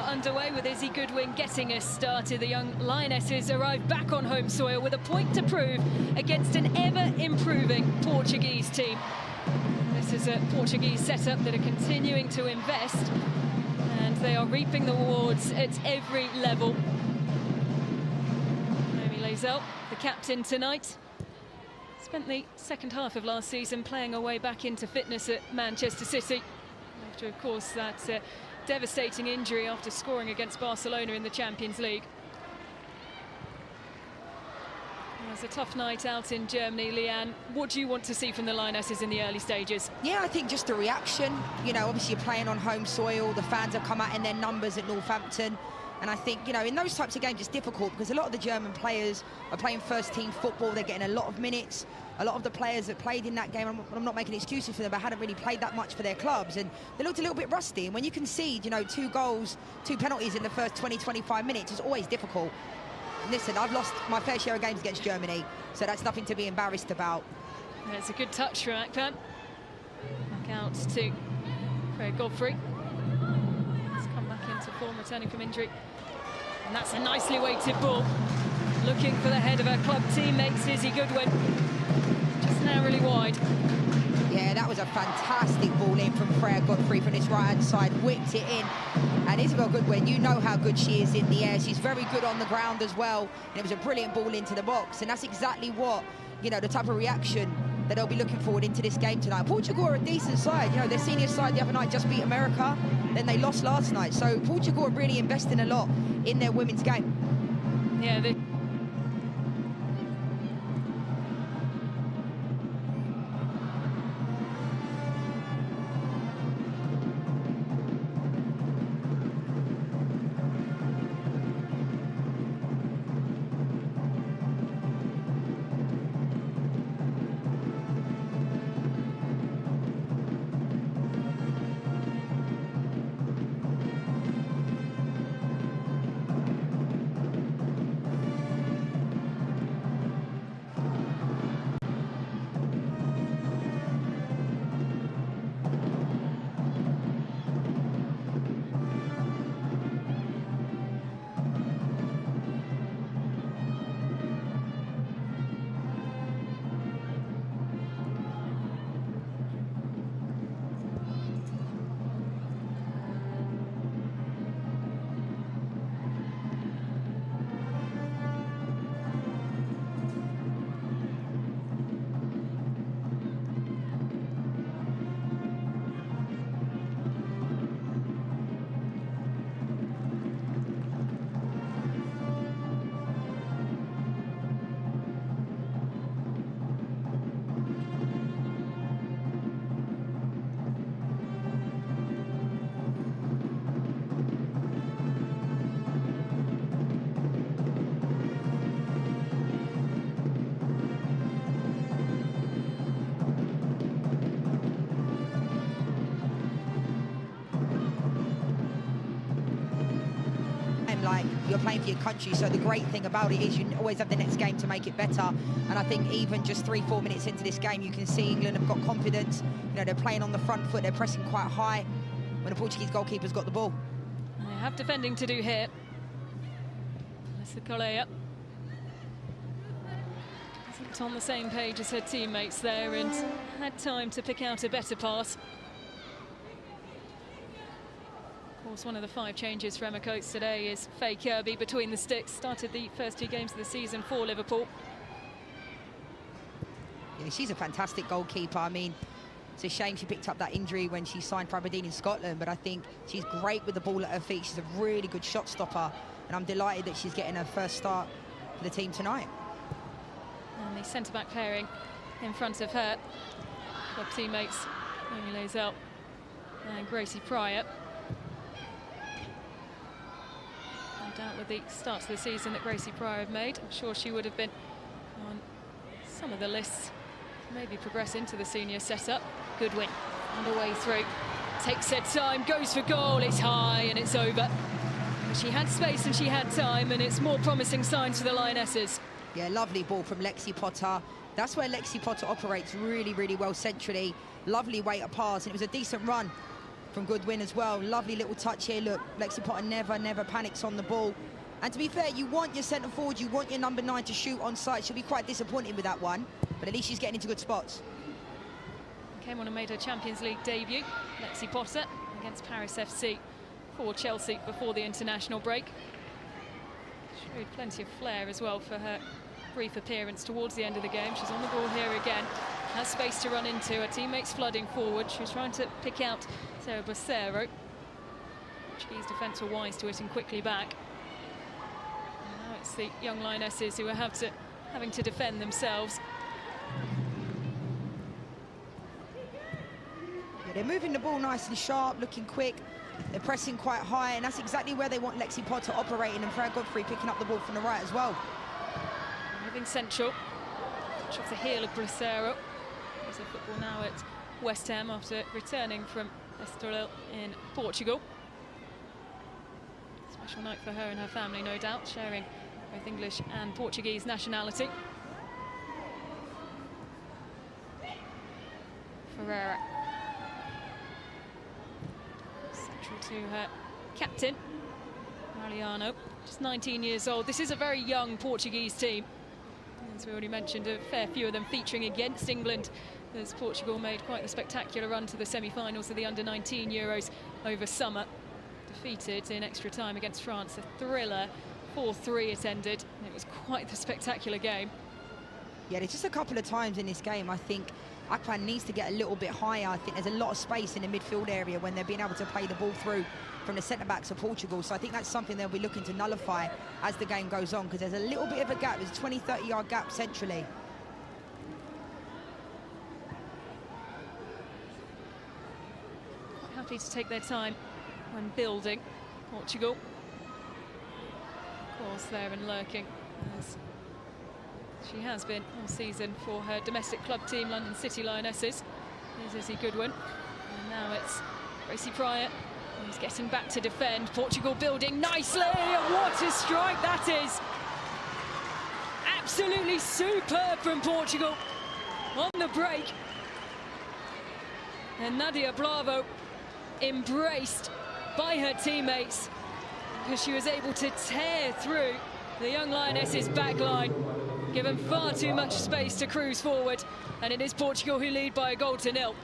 underway with Izzy Goodwin getting us started. The young Lionesses arrive back on home soil with a point to prove against an ever-improving Portuguese team. This is a Portuguese setup that are continuing to invest, and they are reaping the rewards at every level. The captain tonight, spent the second half of last season playing her way back into fitness at Manchester City, after, of course, that devastating injury after scoring against Barcelona in the Champions League. It was a tough night out in Germany. Leanne, what do you want to see from the Lionesses in the early stages? Yeah, I think just the reaction. You know, obviously you're playing on home soil. The fans have come out in their numbers at Northampton. And I think, you know, in those types of games, it's difficult because a lot of the German players are playing first-team football. They're getting a lot of minutes. A lot of the players that played in that game, I'm not making excuses for them, but hadn't really played that much for their clubs. And they looked a little bit rusty. And when you concede, you know, 2 goals, 2 penalties in the first 20, 25 minutes, it's always difficult. And listen, I've lost my fair share of games against Germany, so that's nothing to be embarrassed about. There's a good touch from Akpan. Back out to Craig Godfrey. He's come back into form, returning from injury. And that's a nicely weighted ball. Looking for the head of her club teammates, Izzy Goodwin. Just narrowly wide. Yeah, that was a fantastic ball in from Freya Godfrey from this right-hand side. Whipped it in. And Isabel Goodwin, you know how good she is in the air. She's very good on the ground as well. And it was a brilliant ball into the box. And that's exactly what, you know, the type of reaction that they'll be looking forward into this game tonight. Portugal are a decent side. You know, their senior side the other night just beat America. Then they lost last night. So Portugal are really investing a lot in their women's game. Yeah, like you're playing for your country, so the great thing about it is you always have the next game to make it better. And I think even just 3-4 minutes into this game, you can see England have got confidence. You know, they're playing on the front foot, they're pressing quite high when the Portuguese goalkeeper's got the ball. They have defending to do here. Melissa Colea isn't on the same page as her teammates there and had time to pick out a better pass. Of course, one of the 5 changes for Emma Coates today is Faye Kirby between the sticks. Started the first 2 games of the season for Liverpool. Yeah, she's a fantastic goalkeeper. I mean, it's a shame she picked up that injury when she signed for Aberdeen in Scotland, but I think she's great with the ball at her feet. She's a really good shot stopper, and I'm delighted that she's getting her first start for the team tonight. And the centre-back pairing in front of her club teammates, Amy Lazell and Gracie Pryor. No doubt with the start to the season that Gracie Pryor had made, I'm sure she would have been on some of the lists to maybe progress into the senior setup. Goodwin on the way through, takes her time, goes for goal, it's high and it's over. She had space and she had time, and it's more promising signs for the Lionesses. Yeah, lovely ball from Lexi Potter. That's where Lexi Potter operates really, really well centrally. Lovely way to pass, and it was a decent run from Goodwin as well. Lovely little touch here. Look, Lexi Potter never panics on the ball. And to be fair, you want your centre forward, you want your number 9 to shoot on sight. She'll be quite disappointed with that one, but at least she's getting into good spots. Came on and made her Champions League debut, Lexi Potter, against Paris FC for Chelsea before the international break. Showed plenty of flair as well for her brief appearance towards the end of the game. She's on the ball here again, has space to run into, her teammates flooding forward. She was trying to pick out Sarah Bacero. Portuguese defence were wise to it and quickly back. And now it's the young Lionesses who are having to defend themselves. Yeah, they're moving the ball nice and sharp, looking quick. They're pressing quite high, and that's exactly where they want Lexi Potter operating, and Freya Godfrey picking up the ball from the right as well. Moving central, touch off the heel of Bracero. There's a football now at West Ham after returning from Estoril in Portugal. Special night for her and her family, no doubt, sharing both English and Portuguese nationality. Ferreira. Central to her captain, Mariano, just 19 years old. This is a very young Portuguese team. As we already mentioned, a fair few of them featuring against England, as Portugal made quite the spectacular run to the semi-finals of the Under-19 Euros over summer. Defeated in extra time against France, a thriller, 4-3 it ended. It was quite the spectacular game. Yeah, there's just a couple of times in this game I think Akpan needs to get a little bit higher. I think there's a lot of space in the midfield area when they're being able to play the ball through from the centre-backs of Portugal. So I think that's something they'll be looking to nullify as the game goes on, because there's a little bit of a gap. There's a 20-30 yard gap centrally. Quite happy to take their time when building, Portugal. Of course, there and lurking, as she has been all season for her domestic club team, London City Lionesses. Here's Izzy Goodwin. And now it's Gracie Pryor, who's getting back to defend. Portugal building nicely. What a strike that is! Absolutely superb from Portugal on the break. And Nadia Bravo embraced by her teammates because she was able to tear through the young Lionesses' back line, given far too much space to cruise forward, and it is Portugal who lead by a 1-0.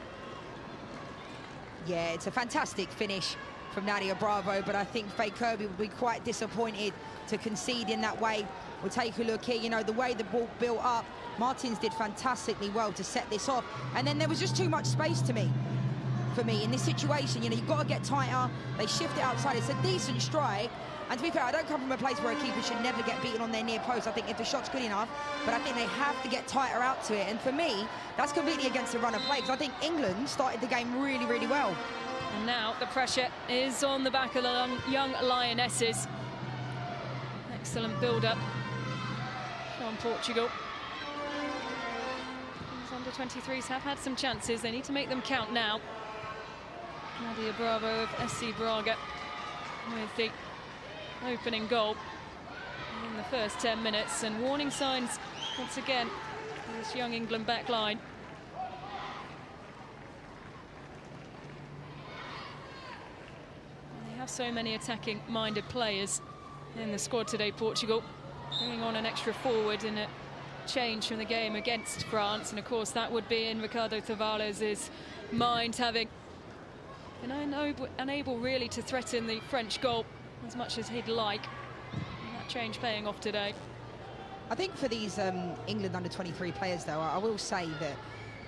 Yeah, it's a fantastic finish from Nadia Bravo, but I think Faye Kirby would be quite disappointed to concede in that way. We'll take a look here, you know, the way the ball built up. Martins did fantastically well to set this off, and then there was just too much space for me in this situation. You know, you've got to get tighter. They shift it outside. It's a decent strike. And to be fair, I don't come from a place where a keeper should never get beaten on their near post. I think if the shot's good enough, but I think they have to get tighter out to it. And for me, that's completely against the run of play, because I think England started the game really, really well. And now the pressure is on the back of the young Lionesses. Excellent build-up from Portugal. These under-23s have had some chances. They need to make them count now. Nadia Bravo of SC Braga with the opening goal in the first 10 minutes, and warning signs once again for this young England back line. They have so many attacking minded players in the squad today, Portugal, bringing on an extra forward in a change from the game against France, and of course that would be in Ricardo Tavares' mind, having been unable really to threaten the French goal as much as he'd like. And that change paying off today. I think for these England under-23 players, though, I will say that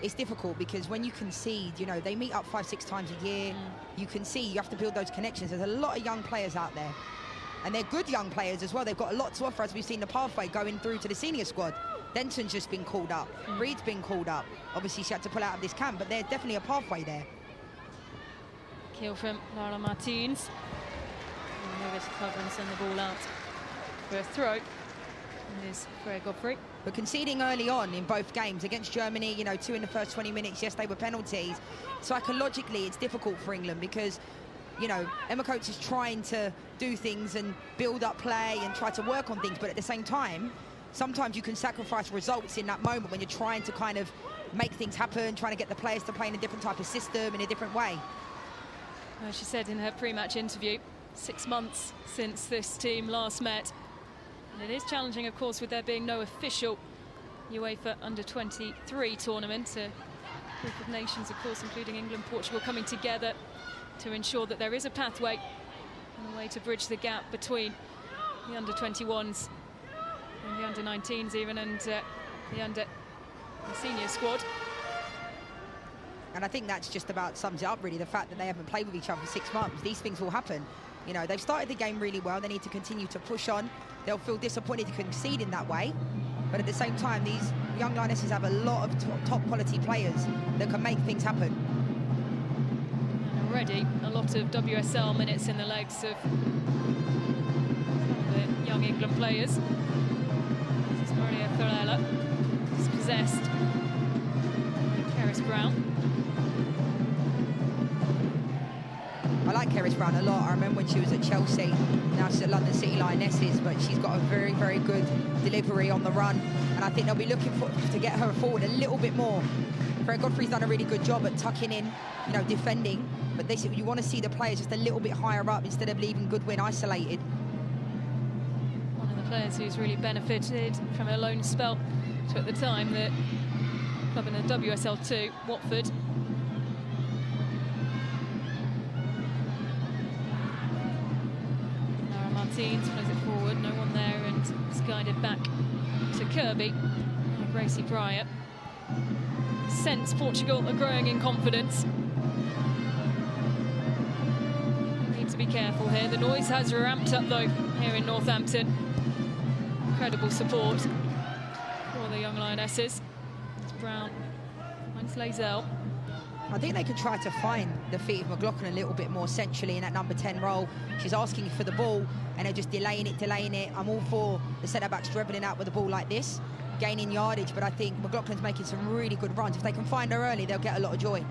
it's difficult, because when you concede, you know, they meet up 5-6 times a year. You can see you have to build those connections. There's a lot of young players out there, and they're good young players as well. They've got a lot to offer, as we've seen the pathway going through to the senior squad. Denton's just been called up. Reed's been called up. Obviously, she had to pull out of this camp, but there's definitely a pathway there. Kill from Lara Martins. Move it to cover and send the ball out for a throw. And is Freya Godfrey. But conceding early on in both games against Germany, you know, 2 in the first 20 minutes, yes, they were penalties. Psychologically, it's difficult for England because, you know, Emma Coates is trying to do things and build up play and try to work on things, but at the same time, sometimes you can sacrifice results in that moment when you're trying to kind of make things happen, trying to get the players to play in a different type of system, in a different way. She said in her pre-match interview, 6 months since this team last met. And it is challenging, of course, with there being no official UEFA Under-23 tournament. A group of nations, of course, including England, Portugal, coming together to ensure that there is a pathway and a way to bridge the gap between the Under-21s and the Under-19s even, and the senior squad. And I think that's just about sums it up, really, the fact that they haven't played with each other for 6 months. These things will happen. You know, they've started the game really well. They need to continue to push on. They'll feel disappointed to concede in that way. But at the same time, these young Lionesses have a lot of top quality players that can make things happen. And already a lot of WSL minutes in the legs of the young England players. This is Maria Ferreira. It's possessed. Keris Brown. I like Keris Brown a lot. I remember when she was at Chelsea, now she's at London City Lionesses, but she's got a very, very good delivery on the run. And I think they'll be looking to get her forward a little bit more. Fred Godfrey's done a really good job at tucking in, you know, defending. But you want to see the players just a little bit higher up instead of leaving Goodwin isolated. One of the players who's really benefited from a loan spell to, at the time, the club in the WSL2, Watford. Martins plays it forward, no one there, and it's guided back to Kirby. Gracie Pryor. Sense Portugal are growing in confidence. Need to be careful here. The noise has ramped up though here in Northampton. Incredible support for the young Lionesses. It's Brown finds Lazelle. I think they could try to find the feet of McLaughlin a little bit more centrally in that number 10 role. She's asking for the ball and they're just delaying it. I'm all for the centre-backs dribbling out with the ball like this, gaining yardage, but I think McLaughlin's making some really good runs. If they can find her early, they'll get a lot of joy.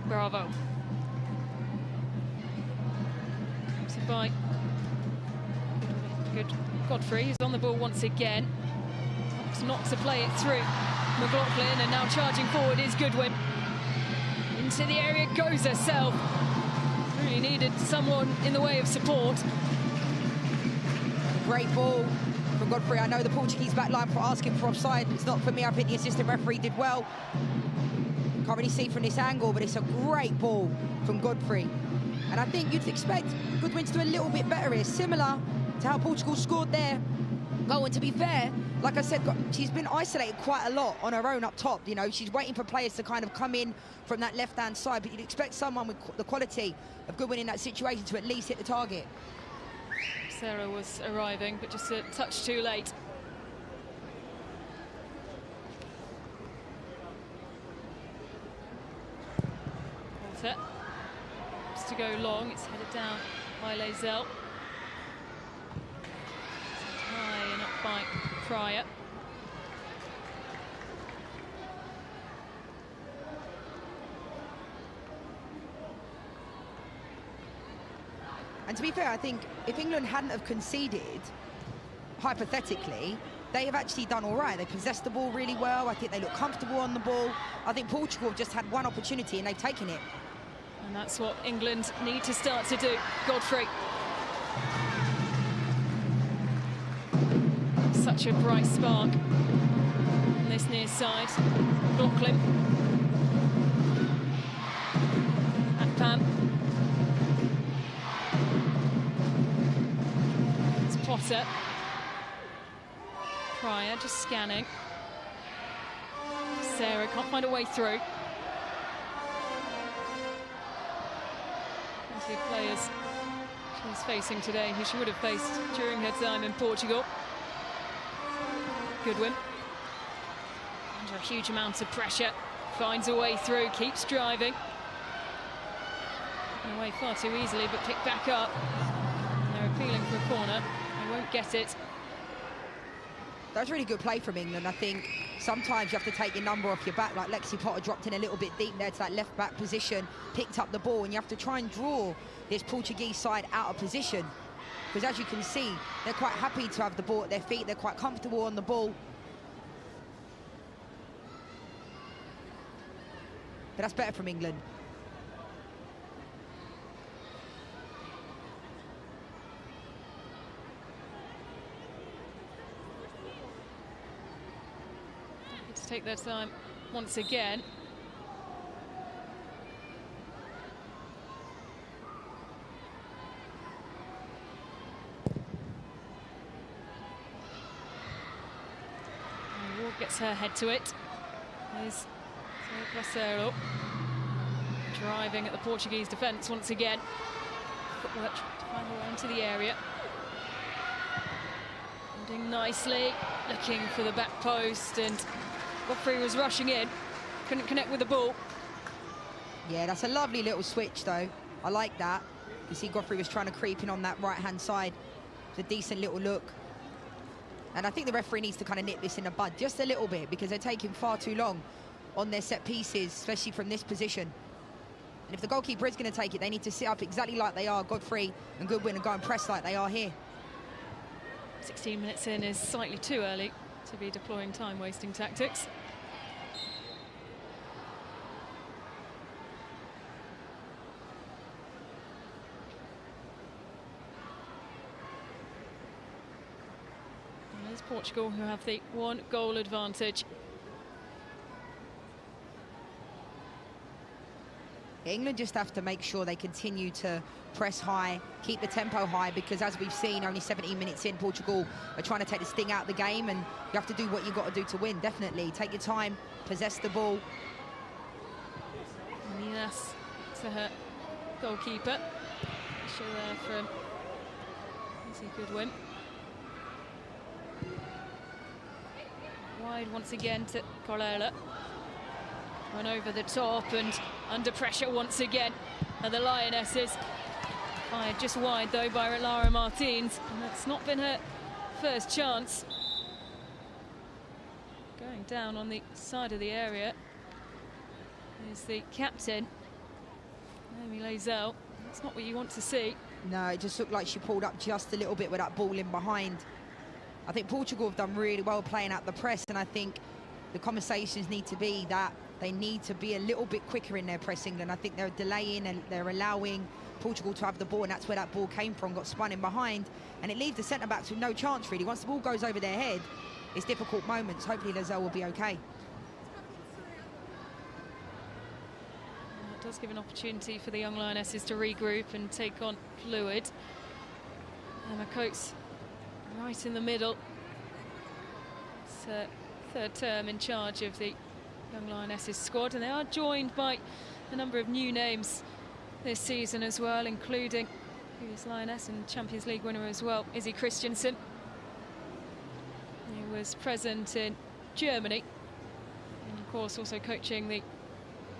Bravo. So by good Godfrey, who's on the ball once again. Not to play it through McLaughlin, and now charging forward is Goodwin. Into the area goes herself. Really needed someone in the way of support. Great ball from Godfrey. I know the Portuguese back line for asking for offside. It's not for me. I think the assistant referee did well. Can't really see from this angle, but it's a great ball from Godfrey. And I think you'd expect Goodwin to do a little bit better here, similar to how Portugal scored there. And to be fair, like I said, she's been isolated quite a lot on her own up top. You know, she's waiting for players to kind of come in from that left-hand side, but you'd expect someone with the quality of Goodwin in that situation to at least hit the target. Sarah was arriving, but just a touch too late. Walter. Just to go long, it's headed down by Lazelle. High and up by Pryor. And to be fair, I think if England hadn't have conceded, hypothetically, they have actually done all right. They possessed the ball really well. I think they look comfortable on the ball. I think Portugal have just had one opportunity and they've taken it. And that's what England need to start to do. Godfrey. Such a bright spark on this near side. McLaughlin. And Pam. It's Potter. Pryor just scanning. Sarah can't find a way through. Plenty of players she's facing today who she would have faced during her time in Portugal. Goodwin, under a huge amount of pressure, finds a way through, keeps driving. Taken away far too easily, but picked back up. And they're appealing for a corner. They won't get it. That's really good play from England. I think sometimes you have to take your number off your back, like Lexi Potter dropped in a little bit deep there to that left back position, picked up the ball, and you have to try and draw this Portuguese side out of position. Because as you can see, they're quite happy to have the ball at their feet. They're quite comfortable on the ball. But that's better from England. To take their time once again. Ward gets her head to it. There's Bracero driving at the Portuguese defence once again. Footwork trying to find their way into the area. Holding nicely, looking for the back post, and Godfrey was rushing in, couldn't connect with the ball. Yeah, that's a lovely little switch, though. I like that. You see Godfrey was trying to creep in on that right-hand side. It's a decent little look. And I think the referee needs to kind of nip this in the bud just a little bit, because they're taking far too long on their set pieces, especially from this position. And if the goalkeeper is going to take it, they need to sit up exactly like they are, Godfrey and Goodwin, and go and press like they are here. 16 minutes in is slightly too early to be deploying time-wasting tactics. And there's Portugal, who have the 1-goal advantage. England just have to make sure they continue to press high, keep the tempo high, because as we've seen, only 17 minutes in, Portugal are trying to take the sting out of the game, and you have to do what you've got to do to win, definitely. Take your time, possess the ball. Lionesses to her goalkeeper. Show there from Goodwin. Wide once again to Corella. Run over the top and under pressure once again. And the Lionesses fired just wide though by Lara Martins, and that's not been her first chance. Going down on the side of the area is the captain, Naomi Lazel. That's not what you want to see. No, it just looked like she pulled up just a little bit with that ball in behind. I think Portugal have done really well playing out the press, and I think the conversations need to be that they need to be a little bit quicker in their pressing, and I think they're delaying and they're allowing Portugal to have the ball, and that's where that ball came from, got spun in behind, and it leaves the centre-backs with no chance, really. Once the ball goes over their head, it's difficult moments. Hopefully Lazel will be okay. It does give an opportunity for the young Lionesses to regroup and take on fluid. Emma Coates right in the middle. It's her third term in charge of the young Lionesses squad, and they are joined by a number of new names this season as well, including previous Lioness and Champions League winner as well, Izzy Christiansen, who was present in Germany, and of course also coaching the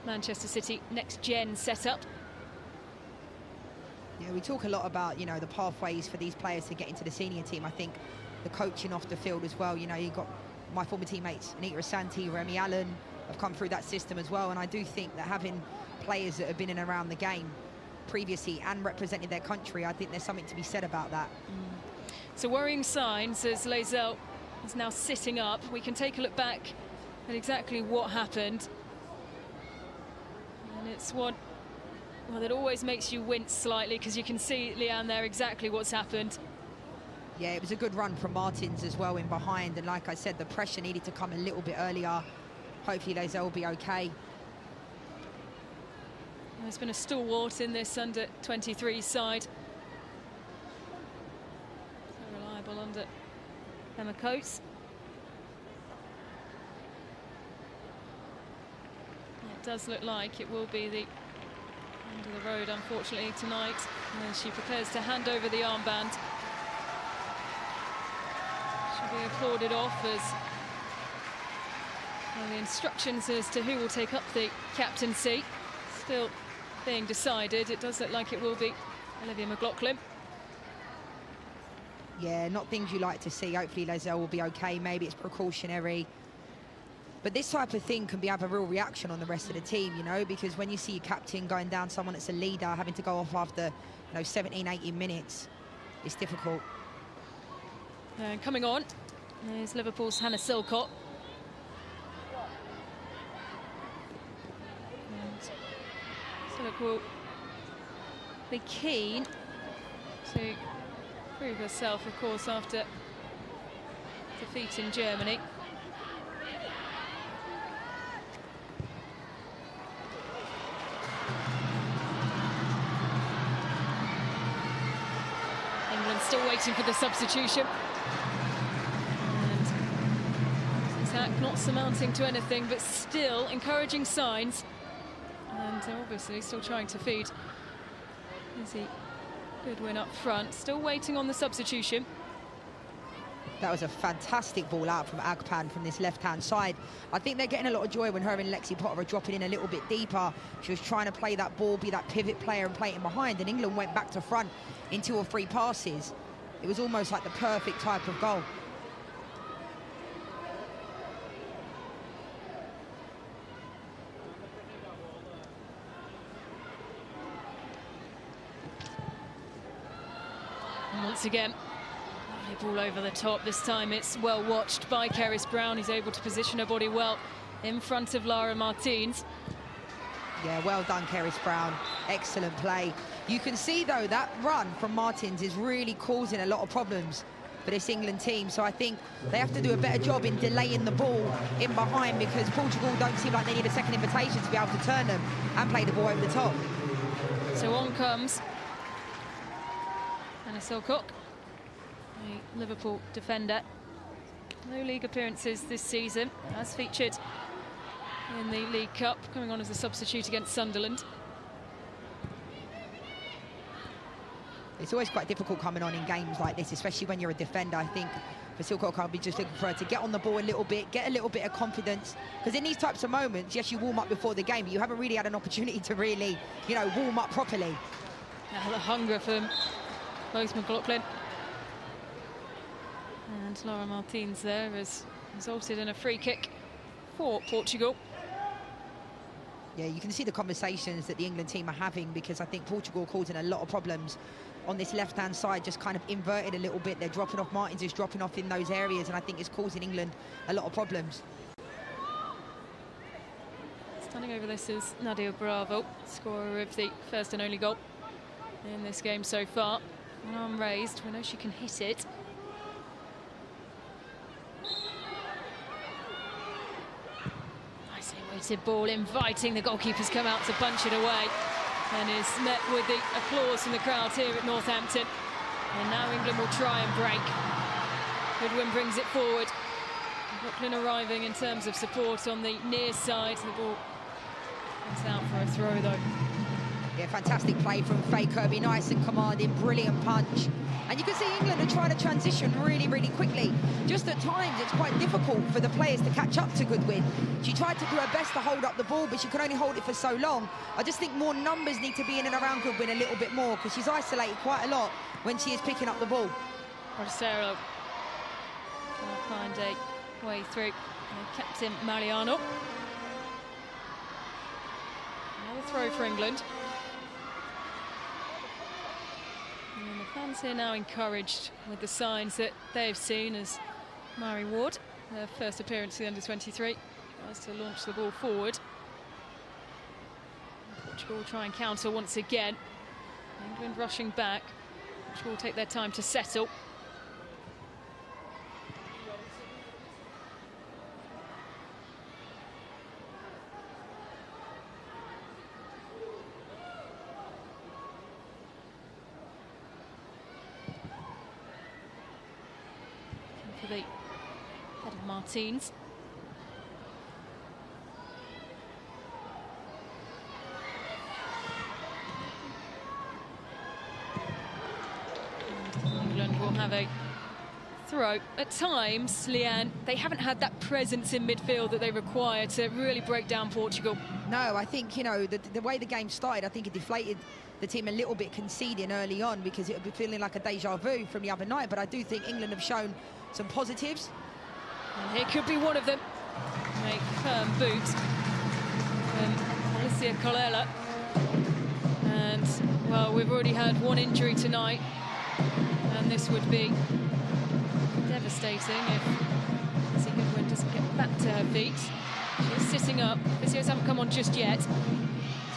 Manchester City Next Gen setup. Yeah, we talk a lot about, you know, the pathways for these players to get into the senior team. I think the coaching off the field as well, you know, you've got my former teammates, Anita Asante, Remy Allen, have come through that system as well, and I do think that having players that have been in and around the game previously and represented their country, I think there's something to be said about that. So worrying signs as Lazel is now sitting up. We can take a look back at exactly what happened, and it's one, well, that always makes you wince slightly, because you can see, Leanne, there exactly what's happened. Yeah, it was a good run from Martins as well in behind, and like I said, the pressure needed to come a little bit earlier. Hopefully Lazel will be okay. There's been a stalwart in this under-23 side. So reliable under Emma Coates. It does look like it will be the end of the road, unfortunately, tonight, as she prepares to hand over the armband. She'll be applauded off as well, the instructions as to who will take up the captaincy still being decided. It does look like it will be Olivia McLaughlin. Yeah, not things you like to see. Hopefully Lazel will be okay. Maybe it's precautionary. But this type of thing can have a real reaction on the rest of the team, you know, because when you see your captain going down, someone that's a leader, having to go off after, you know, 17, 18 minutes, it's difficult. And coming on, there's Liverpool's Hannah Silcott. Denmark will be keen to prove herself, of course, after defeating Germany. England still waiting for the substitution. And attack not surmounting to anything, but still encouraging signs. And obviously still trying to feed Izzy Goodwin up front. Still waiting on the substitution. That was a fantastic ball out from Agpan from this left-hand side. I think they're getting a lot of joy when her and Lexi Potter are dropping in a little bit deeper. She was trying to play that ball, be that pivot player and play it in behind, and England went back to front in 2 or 3 passes. It was almost like the perfect type of goal. And once again, ball over the top. This time it's well watched by Keris Brown. He's able to position her body well in front of Lara Martins. Yeah, well done, Keris Brown. Excellent play. You can see, though, that run from Martins is really causing a lot of problems for this England team. So I think they have to do a better job in delaying the ball in behind, because Portugal don't seem like they need a second invitation to be able to turn them and play the ball over the top. So on comes Anna Silcock, a Liverpool defender. No league appearances this season, as featured in the League Cup, coming on as a substitute against Sunderland. It's always quite difficult coming on in games like this, especially when you're a defender. I think for Silcock, I'll be just looking for her to get on the ball a little bit, get a little bit of confidence. Because in these types of moments, yes, you warm up before the game, but you haven't really had an opportunity to really, you know, warm up properly. Now the hunger from both McLaughlin and Lara Martins there has resulted in a free kick for Portugal. Yeah, you can see the conversations that the England team are having, because I think Portugal causing a lot of problems on this left-hand side, just kind of inverted a little bit. They're dropping off, Martins is dropping off in those areas, and I think it's causing England a lot of problems. Standing over this is Nadia Bravo, scorer of the first and only goal in this game so far. One arm raised, we know she can hit it. Nicely weighted ball, inviting the goalkeepers come out to punch it away, and is met with the applause from the crowd here at Northampton. And now England will try and break. Goodwin brings it forward. Brooklyn arriving in terms of support on the near side. The ball comes out for a throw, though. Yeah, fantastic play from Faye Kirby, nice and commanding, brilliant punch. And you can see England are trying to transition really, really quickly. Just at times, it's quite difficult for the players to catch up to Goodwin. She tried to do her best to hold up the ball, but she can only hold it for so long. I just think more numbers need to be in and around Goodwin a little bit more, because she's isolated quite a lot when she is picking up the ball. Rosero will find a way through. And Captain Mariano. Another throw for England. And the fans here now encouraged with the signs that they've seen as Mari Ward, her first appearance in the under-23, tries to launch the ball forward. Portugal will try and counter once again. England rushing back, which will take their time to settle. For the head of Martins. And England will have a throw. At times, Leanne, they haven't had that presence in midfield that they require to really break down Portugal. No, I think, you know, the way the game started, I think it deflated the team a little bit, conceding early on, because it would be feeling like a deja vu from the other night. But I do think England have shown some positives. And here could be one of them. Make firm boot from Alicia Colella. And, well, we've already had one injury tonight, and this would be devastating if Izzy Goodwin doesn't get back to her feet. She's sitting up. Physios haven't come on just yet.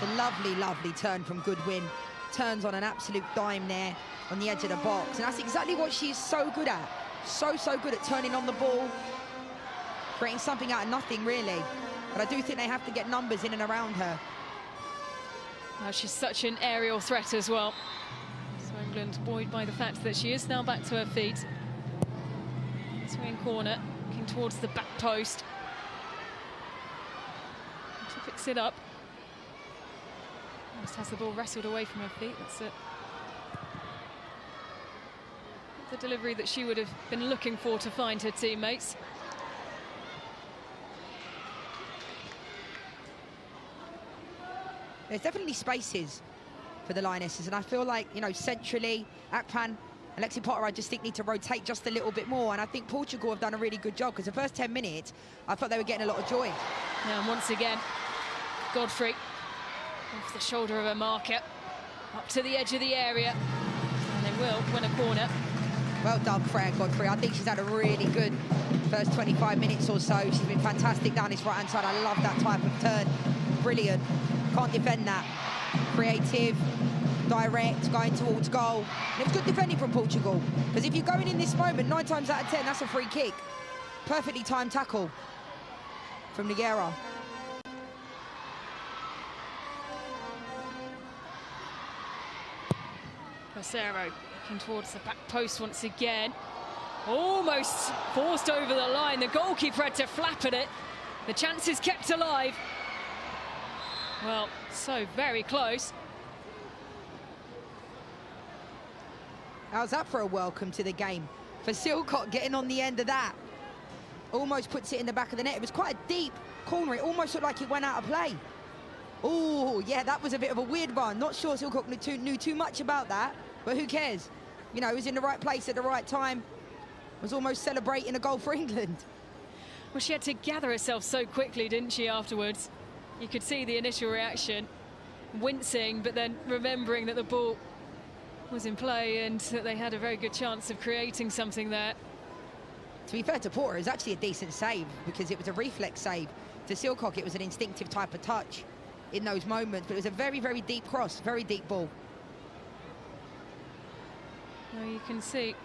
It's a lovely, lovely turn from Goodwin. Turns on an absolute dime there on the edge of the box. And that's exactly what she's so good at. So good at turning on the ball, creating something out of nothing, really. But I do think they have to get numbers in and around her. Now, she's such an aerial threat as well. So England buoyed by the fact that she is now back to her feet. Swing corner, looking towards the back post. To fix it up. Almost has the ball wrestled away from her feet. That's it. The delivery that she would have been looking for to find her teammates. There's definitely spaces for the Lionesses, and I feel like, you know, centrally, Akpan and Lexi Potter, I just think need to rotate just a little bit more, and I think Portugal have done a really good job, because the first 10 minutes, I thought they were getting a lot of joy. Yeah, and once again, Godfrey off the shoulder of a marker, up to the edge of the area, and they will win a corner. Well done, Freya Godfrey. I think she's had a really good first 25 minutes or so. She's been fantastic down this right-hand side. I love that type of turn. Brilliant. Can't defend that. Creative, direct, going towards goal. And it was good defending from Portugal, because if you're going in this moment, 9 times out of 10, that's a free kick. Perfectly timed tackle from Niguera. Placero looking towards the back post once again. Almost forced over the line. The goalkeeper had to flap at it. The chance is kept alive. Well, so very close. How's that for a welcome to the game? For Silcock getting on the end of that. Almost puts it in the back of the net. It was quite a deep corner. It almost looked like it went out of play. Oh, yeah, that was a bit of a weird one. Not sure Silcock knew too much about that, but who cares? You know, he was in the right place at the right time. Was almost celebrating a goal for England. Well, she had to gather herself so quickly, didn't she, afterwards? You could see the initial reaction, wincing, but then remembering that the ball was in play and that they had a very good chance of creating something there. To be fair to Porter, it was actually a decent save, because it was a reflex save. To Silcock, it was an instinctive type of touch in those moments, but it was a very, very deep cross, very deep ball. Well, you can see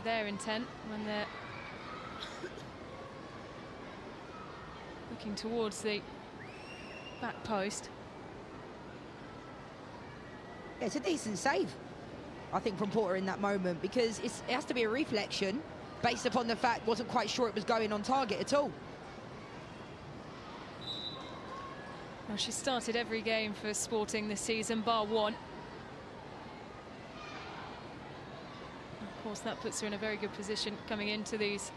their intent when they're looking towards the back post. Yeah, it's a decent save, I think, from Porter in that moment, because it has to be a reflection based upon the fact wasn't quite sure it was going on target at all. Well, she started every game for Sporting this season, bar one. Of course, that puts her in a very good position coming into these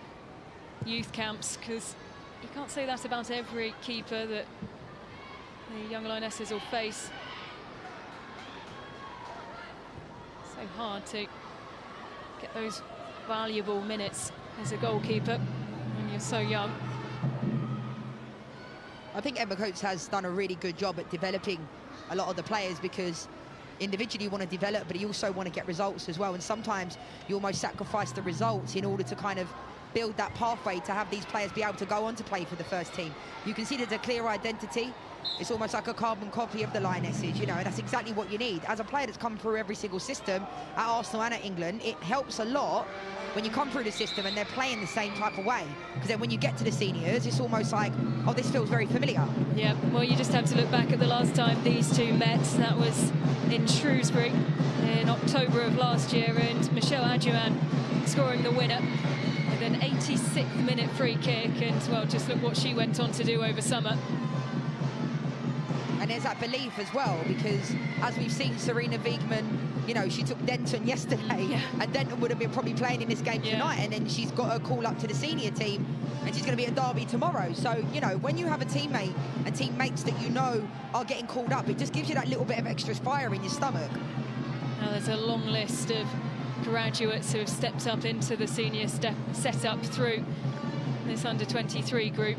youth camps, because you can't say that about every keeper that the young Lionesses will face. So hard to get those valuable minutes as a goalkeeper when you're so young. I think Emma Coates has done a really good job at developing a lot of the players, because individually you want to develop, but you also want to get results as well, and sometimes you almost sacrifice the results in order to kind of build that pathway to have these players be able to go on to play for the first team. You can see there's a clear identity. It's almost like a carbon copy of the Lionesses, you know, and that's exactly what you need. As a player that's come through every single system at Arsenal and at England, it helps a lot when you come through the system and they're playing the same type of way, because then when you get to the seniors, it's almost like, oh, this feels very familiar. Yeah, well, you just have to look back at the last time these two met. That was in Shrewsbury in October of last year, and Michelle Adjouan scoring the winner with an 86th minute free kick, and, well, just look what she went on to do over summer. And there's that belief as well, because as we've seen Serena Wiegman, you know, she took Denton yesterday, and Denton would have been probably playing in this game tonight, and then she's got her call up to the senior team, and she's going to be at Derby tomorrow. So, you know, when you have a teammate and teammates that you know are getting called up, it just gives you that little bit of extra fire in your stomach. Now there's a long list of graduates who have stepped up into the senior set-up through this under-23 group.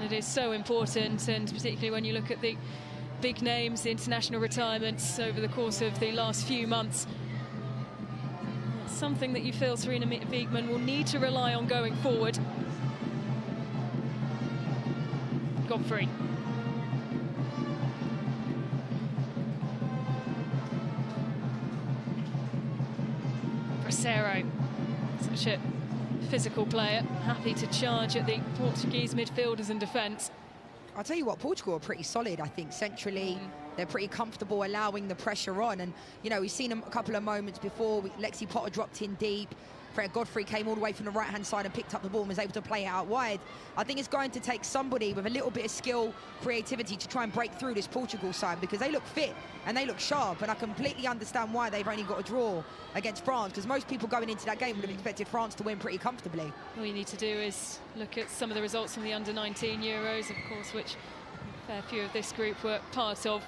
It is so important, and particularly when you look at the big names, the international retirements over the course of the last few months. It's something that you feel Serena Wiegman will need to rely on going forward. Godfrey. such a physical player, happy to charge at the Portuguese midfielders and defence. I'll tell you what, Portugal are pretty solid, I think, centrally. They're pretty comfortable allowing the pressure on. And, you know, we've seen them a couple of moments before. Lexi Potter dropped in deep. Fred Godfrey came all the way from the right-hand side and picked up the ball and was able to play it out wide. I think it's going to take somebody with a little bit of skill, creativity to try and break through this Portugal side, because they look fit and they look sharp, and I completely understand why they've only got a draw against France, because most people going into that game would have expected France to win pretty comfortably. All you need to do is look at some of the results from the under-19 Euros, of course, which a fair few of this group were part of.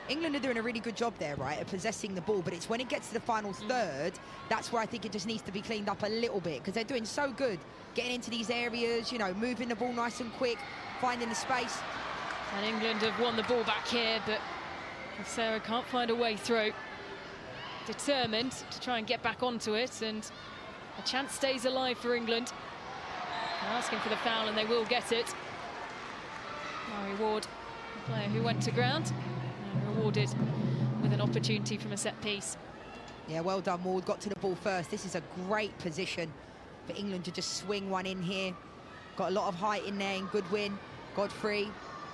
England are doing a really good job there, right, of possessing the ball, but it's when it gets to the final third, that's where I think it just needs to be cleaned up a little bit, because they're doing so good getting into these areas, you know, moving the ball nice and quick, finding the space. And England have won the ball back here, but Sarah can't find a way through. Determined to try and get back onto it, and a chance stays alive for England. They're asking for the foul, and they will get it. Mary Ward, the player who went to ground, and rewarded with an opportunity from a set piece. Yeah, well done, Ward. Got to the ball first. This is a great position for England to just swing one in here. Got a lot of height in there in Goodwin, Godfrey.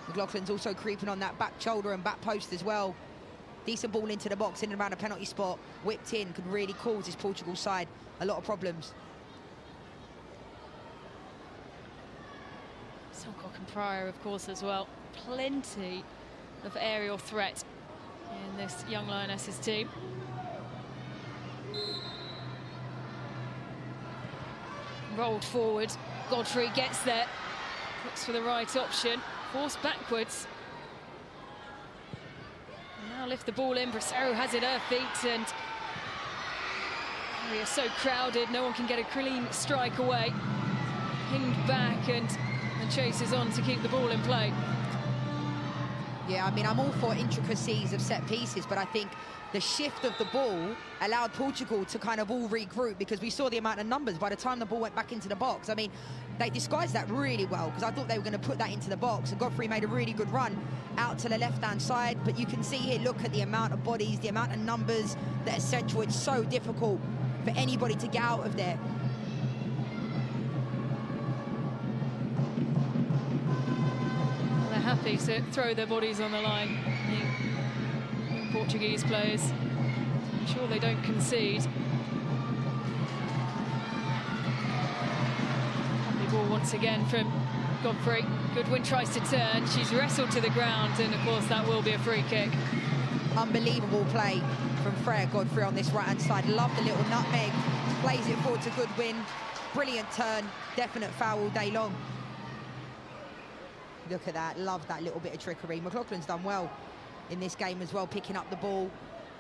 McLaughlin's also creeping on that back shoulder and back post as well. Decent ball into the box, in and around a penalty spot. Whipped in, could really cause this Portugal side a lot of problems. Silcock and Pryor, of course, as well. Plenty of aerial threat in this young Lionesses team. Rolled forward, Godfrey gets there, looks for the right option, forced backwards. And now lift the ball in, Bracero has it at her feet, and we are so crowded, no one can get a clean strike away. Pinged back, and chases on to keep the ball in play. Yeah, I mean, I'm all for intricacies of set pieces, but I think the shift of the ball allowed Portugal to kind of all regroup, because we saw the amount of numbers by the time the ball went back into the box. I mean, they disguised that really well, because I thought they were going to put that into the box, and Godfrey made a really good run out to the left-hand side. But you can see here, look at the amount of bodies, the amount of numbers that are central. It's so difficult for anybody to get out of there. Happy to throw their bodies on the line, the Portuguese players. I'm sure they don't concede. Lovely ball once again from Godfrey. Goodwin tries to turn, she's wrestled to the ground, and of course that will be a free kick. Unbelievable play from Freya Godfrey on this right-hand side. Love the little nutmeg, plays it forward to Goodwin. Brilliant turn, definite foul all day long. Look at that, love that little bit of trickery. McLaughlin's done well in this game as well, picking up the ball.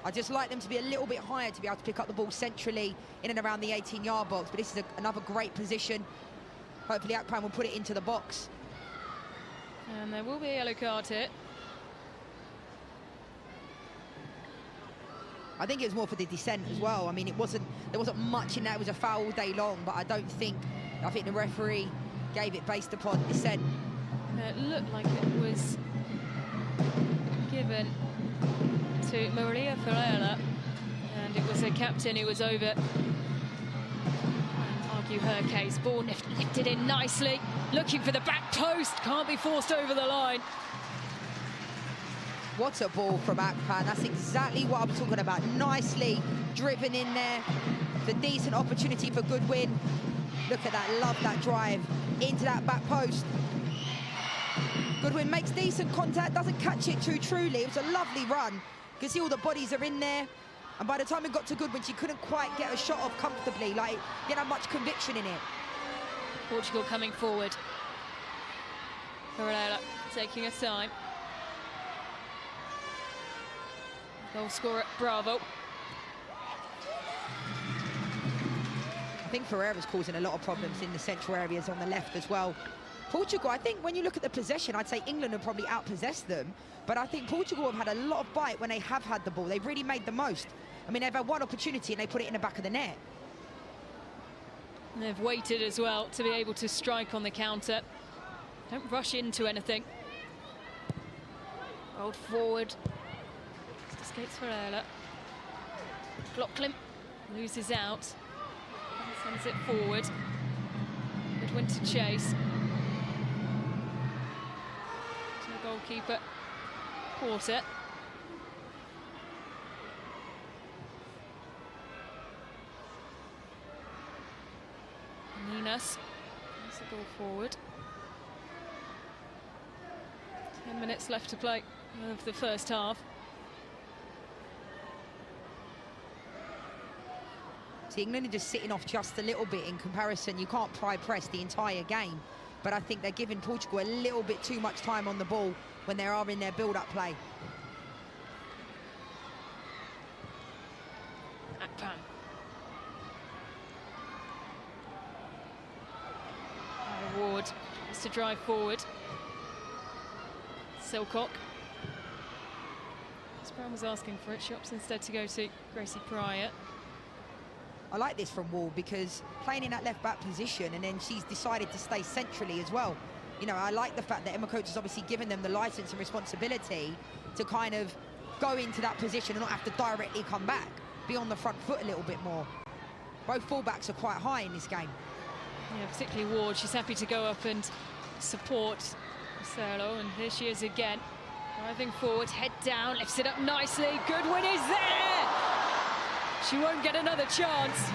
I just like them to be a little bit higher to be able to pick up the ball centrally in and around the 18-yard box, but this is another great position. Hopefully Akpan will put it into the box. And there will be a yellow card here. I think it was more for the descent as well. I mean, there wasn't much in that. It was a foul all day long, but I think the referee gave it based upon descent. It looked like it was given to Maria Ferreira, and it was a captain who was over and argue her case. Ball lifted in nicely, looking for the back post, can't be forced over the line. What a ball from Akpan. That's exactly what I'm talking about. Nicely driven in there. It's a decent opportunity for Goodwin. Look at that, love that drive into that back post. Goodwin makes decent contact, doesn't catch it too truly. It was a lovely run. You can see all the bodies are in there. And by the time it got to Goodwin, she couldn't quite get a shot off comfortably. Like, didn't have much conviction in it. Portugal coming forward. Ferreira taking her time. Goal scorer, Bravo. I think Ferreira's causing a lot of problems in the central areas on the left as well. Portugal, I think when you look at the possession, I'd say England have probably outpossessed them, but I think Portugal have had a lot of bite when they have had the ball. They've really made the most. I mean, they've had one opportunity and they put it in the back of the net. And they've waited as well to be able to strike on the counter. Don't rush into anything. Rolled forward. Just escapes Ferreira. McLaughlin loses out, sends it forward. Goodwin to chase. To the goalkeeper, Porter. Lionesses has the ball forward. 10 minutes left to play of the first half. See, England are just sitting off just a little bit in comparison. You can't press the entire game, but I think they're giving Portugal a little bit too much time on the ball when they are in their build-up play. Akpan. Ward has to drive forward. Silcock. Brown was asking for it. She opts instead to go to Gracie Pryor. I like this from Wall because playing in that left-back position, and then she's decided to stay centrally as well. You know, I like the fact that Emma Coach has obviously given them the licence and responsibility to kind of go into that position and not have to directly come back, be on the front foot a little bit more. Both fullbacks are quite high in this game. Yeah, particularly Ward. She's happy to go up and support Marcelo, and here she is again. Driving forward, head down, lifts it up nicely. Goodwin is there! She won't get another chance,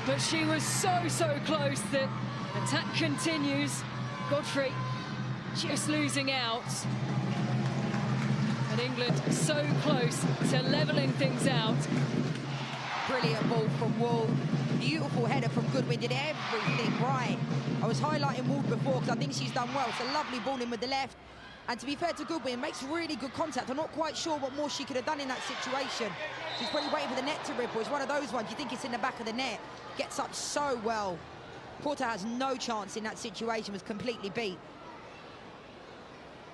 but she was so close. The attack continues. Godfrey just losing out. And England so close to levelling things out. Brilliant ball from Wall. Beautiful header from Goodwin, did everything right. I was highlighting Ward before because I think she's done well. It's a lovely ball in with the left. And to be fair to Goodwin, makes really good contact. I'm not quite sure what more she could have done in that situation. She's probably waiting for the net to ripple. It's one of those ones, you think it's in the back of the net. Gets up so well. Porter has no chance in that situation, was completely beat.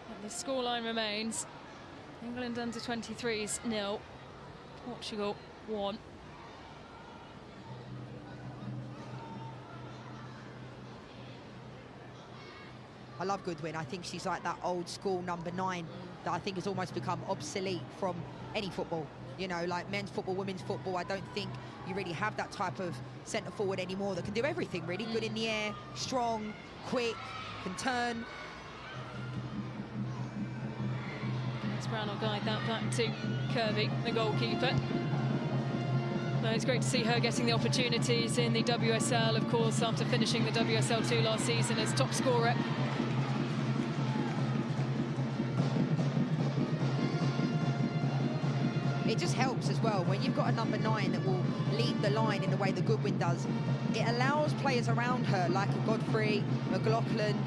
And the scoreline remains England under 23s 0, Portugal 1. I love Goodwin. I think she's like that old school number 9 that I think has almost become obsolete from any football. You know, like men's football, women's football. I don't think you really have that type of centre forward anymore that can do everything really. Good in the air, strong, quick, can turn. Brown will guide that back to Kirby, the goalkeeper. No, it's great to see her getting the opportunities in the WSL, of course, after finishing the WSL 2 last season as top scorer. It just helps as well when you've got a number 9 that will lead the line in the way that Goodwin does. It allows players around her like a Godfrey, McLaughlin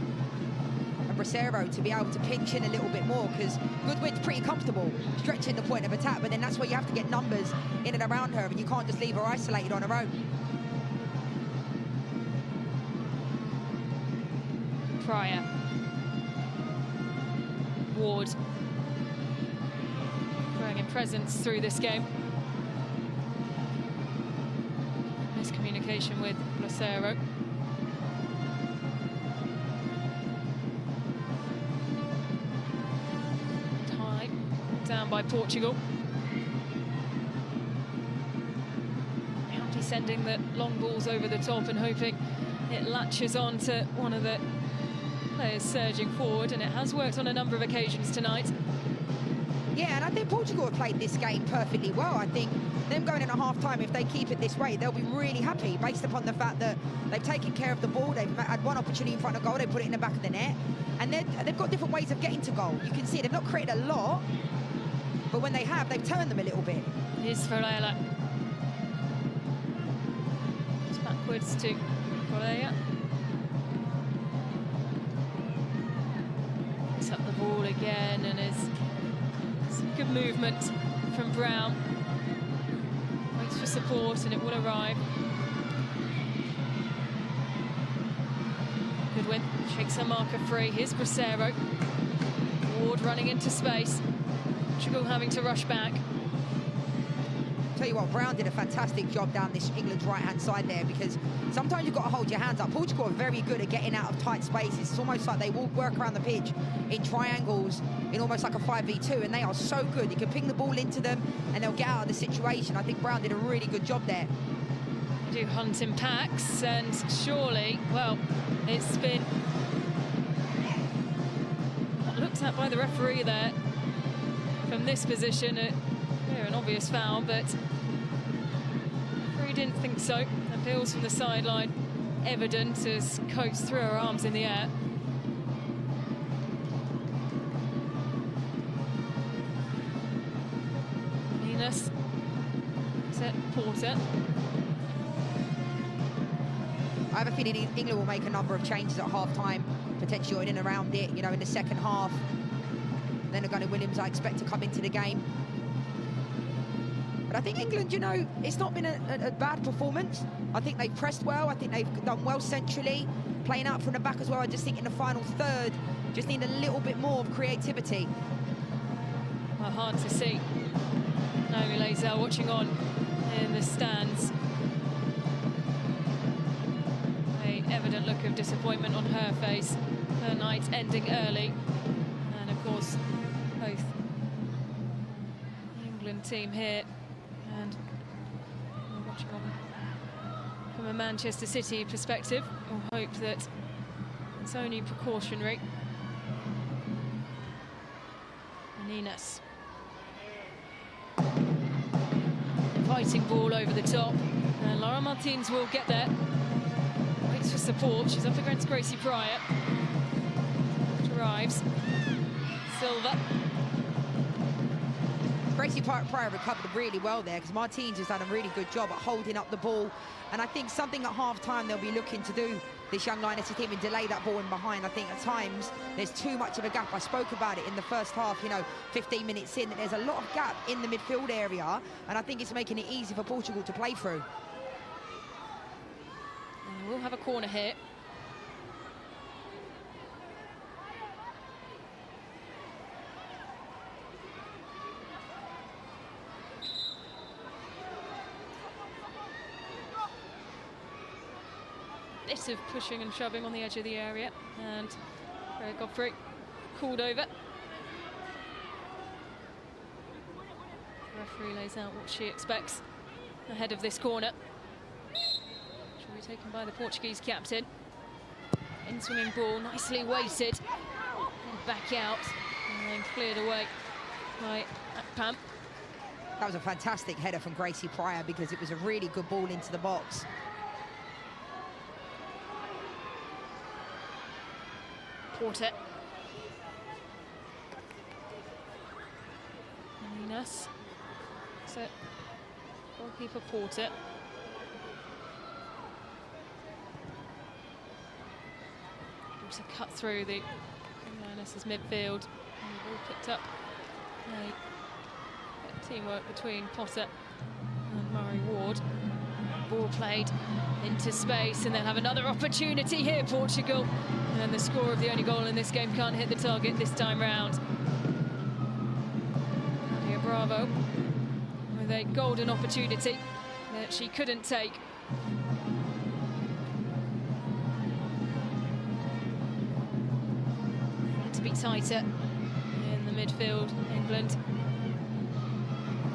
and Bracero to be able to pinch in a little bit more, because Goodwin's pretty comfortable stretching the point of attack, but then that's where you have to get numbers in and around her, and you can't just leave her isolated on her own. Pryor. Ward. Growing in presence through this game. Miscommunication with Bracero. High, down by Portugal. Happy sending the long balls over the top and hoping it latches on to one of the players surging forward, and it has worked on a number of occasions tonight. Yeah, and I think Portugal have played this game perfectly well. I think them going in at half-time, if they keep it this way, they'll be really happy based upon the fact that they've taken care of the ball, they've had one opportunity in front of goal, they put it in the back of the net, and they've got different ways of getting to goal. You can see they've not created a lot, but when they have, they've turned them a little bit. Here's Ferreira. It's backwards to Ferreira. Picks up the ball again, and is some good movement from Brown. Waits for support, and it will arrive. Goodwin shakes her marker free. Here's Bracero. Ward running into space. Portugal having to rush back. Tell you what, Brown did a fantastic job down this England's right-hand side there, because sometimes you've got to hold your hands up. Portugal are very good at getting out of tight spaces. It's almost like they will work around the pitch in triangles, in almost like a 5v2, and they are so good. You can ping the ball into them, and they'll get out of the situation. I think Brown did a really good job there. They do hunt in packs, and surely, well, it's been looked at by the referee there from this position. An obvious foul, but the referee didn't think so. Appeals from the sideline evident as Coates threw her arms in the air. Venus set Porter. I have a feeling England will make a number of changes at half-time, potentially in and around it, you know, in the second half. Then Agani Williams, I expect to come into the game. But I think England, you know, it's not been a bad performance. I think they've pressed well. I think they've done well centrally, playing out from the back as well. I just think in the final third, just need a little bit more of creativity. Well, hard to see. Naomi Lazel watching on in the stands. An evident look of disappointment on her face. Her night ending early. And of course, both the England team here and we're watching on from a Manchester City perspective. We'll hope that it's only precautionary. Lionesses. Fighting ball over the top. And Laura Martins will get there. Waits for support. She's up against Gracie Pryor. Drives. Silva. Gracie Pryor recovered really well there, because Martins has done a really good job at holding up the ball. And I think something at half-time they'll be looking to do, this young Lionesses team, and delay that ball in behind. I think at times there's too much of a gap. I spoke about it in the first half, you know, 15 minutes in, that there's a lot of gap in the midfield area, and I think it's making it easy for Portugal to play through. And we'll have a corner here. Bit of pushing and shoving on the edge of the area, and Godfrey called over. The referee lays out what she expects ahead of this corner. She'll be taken by the Portuguese captain. In-swinging ball, nicely weighted, and back out, and then cleared away by Akpam. That was a fantastic header from Gracie Pryor, because it was a really good ball into the box. Porter. Lionesses. So, goalkeeper Porter. Also cut through the Lionesses midfield. And the ball picked up. Teamwork between Potter and Murray Ward. Ball played into space, and they'll have another opportunity here, Portugal. And the scorer of the only goal in this game can't hit the target this time round. Nadia Bravo with a golden opportunity that she couldn't take. Need to be tighter in the midfield, England.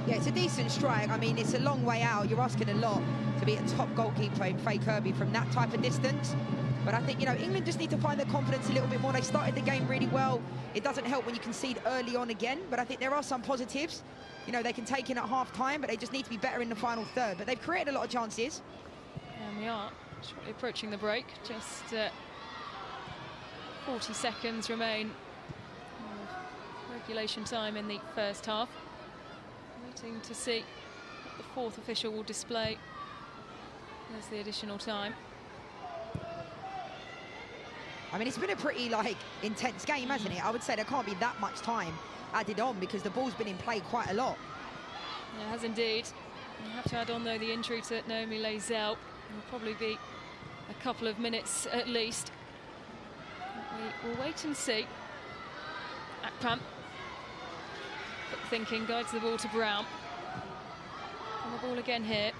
Yeah, it's a decent strike. I mean, it's a long way out. You're asking a lot to be a top goalkeeper in Faye Kirby from that type of distance. But I think, you know, England just need to find their confidence a little bit more. They started the game really well. It doesn't help when you concede early on again, but I think there are some positives. You know, they can take in at half-time, but they just need to be better in the final third. But they've created a lot of chances. And we are shortly approaching the break. Just 40 seconds remain of regulation time in the first half. Waiting to see what the fourth official will display as the additional time. I mean, it's been a pretty, like, intense game, hasn't it? I would say there can't be that much time added on, because the ball's been in play quite a lot. It has indeed. You have to add on, though, the injury to Naomi Lazel. It'll probably be a couple of minutes at least. We will wait and see. Akpam, quick thinking, guides the ball to Brown. On the ball again here.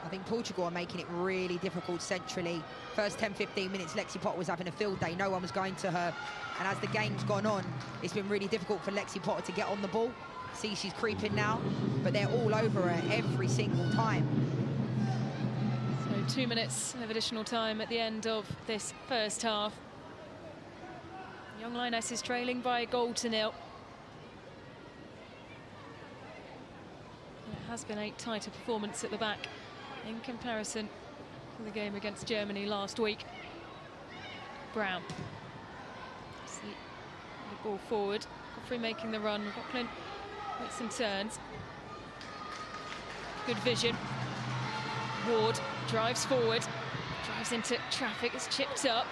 I think Portugal are making it really difficult centrally. First 10-15 minutes, Lexi Potter was having a field day. No one was going to her. And as the game's gone on, it's been really difficult for Lexi Potter to get on the ball. See, she's creeping now, but they're all over her every single time. So 2 minutes of additional time at the end of this first half. Young Lionesses trailing by a goal to nil. It has been a tighter performance at the back in comparison to the game against Germany last week. Brown. See the ball forward. Godfrey making the run. McLaughlin makes some turns. Good vision. Ward drives forward. Drives into traffic. It's chipped up.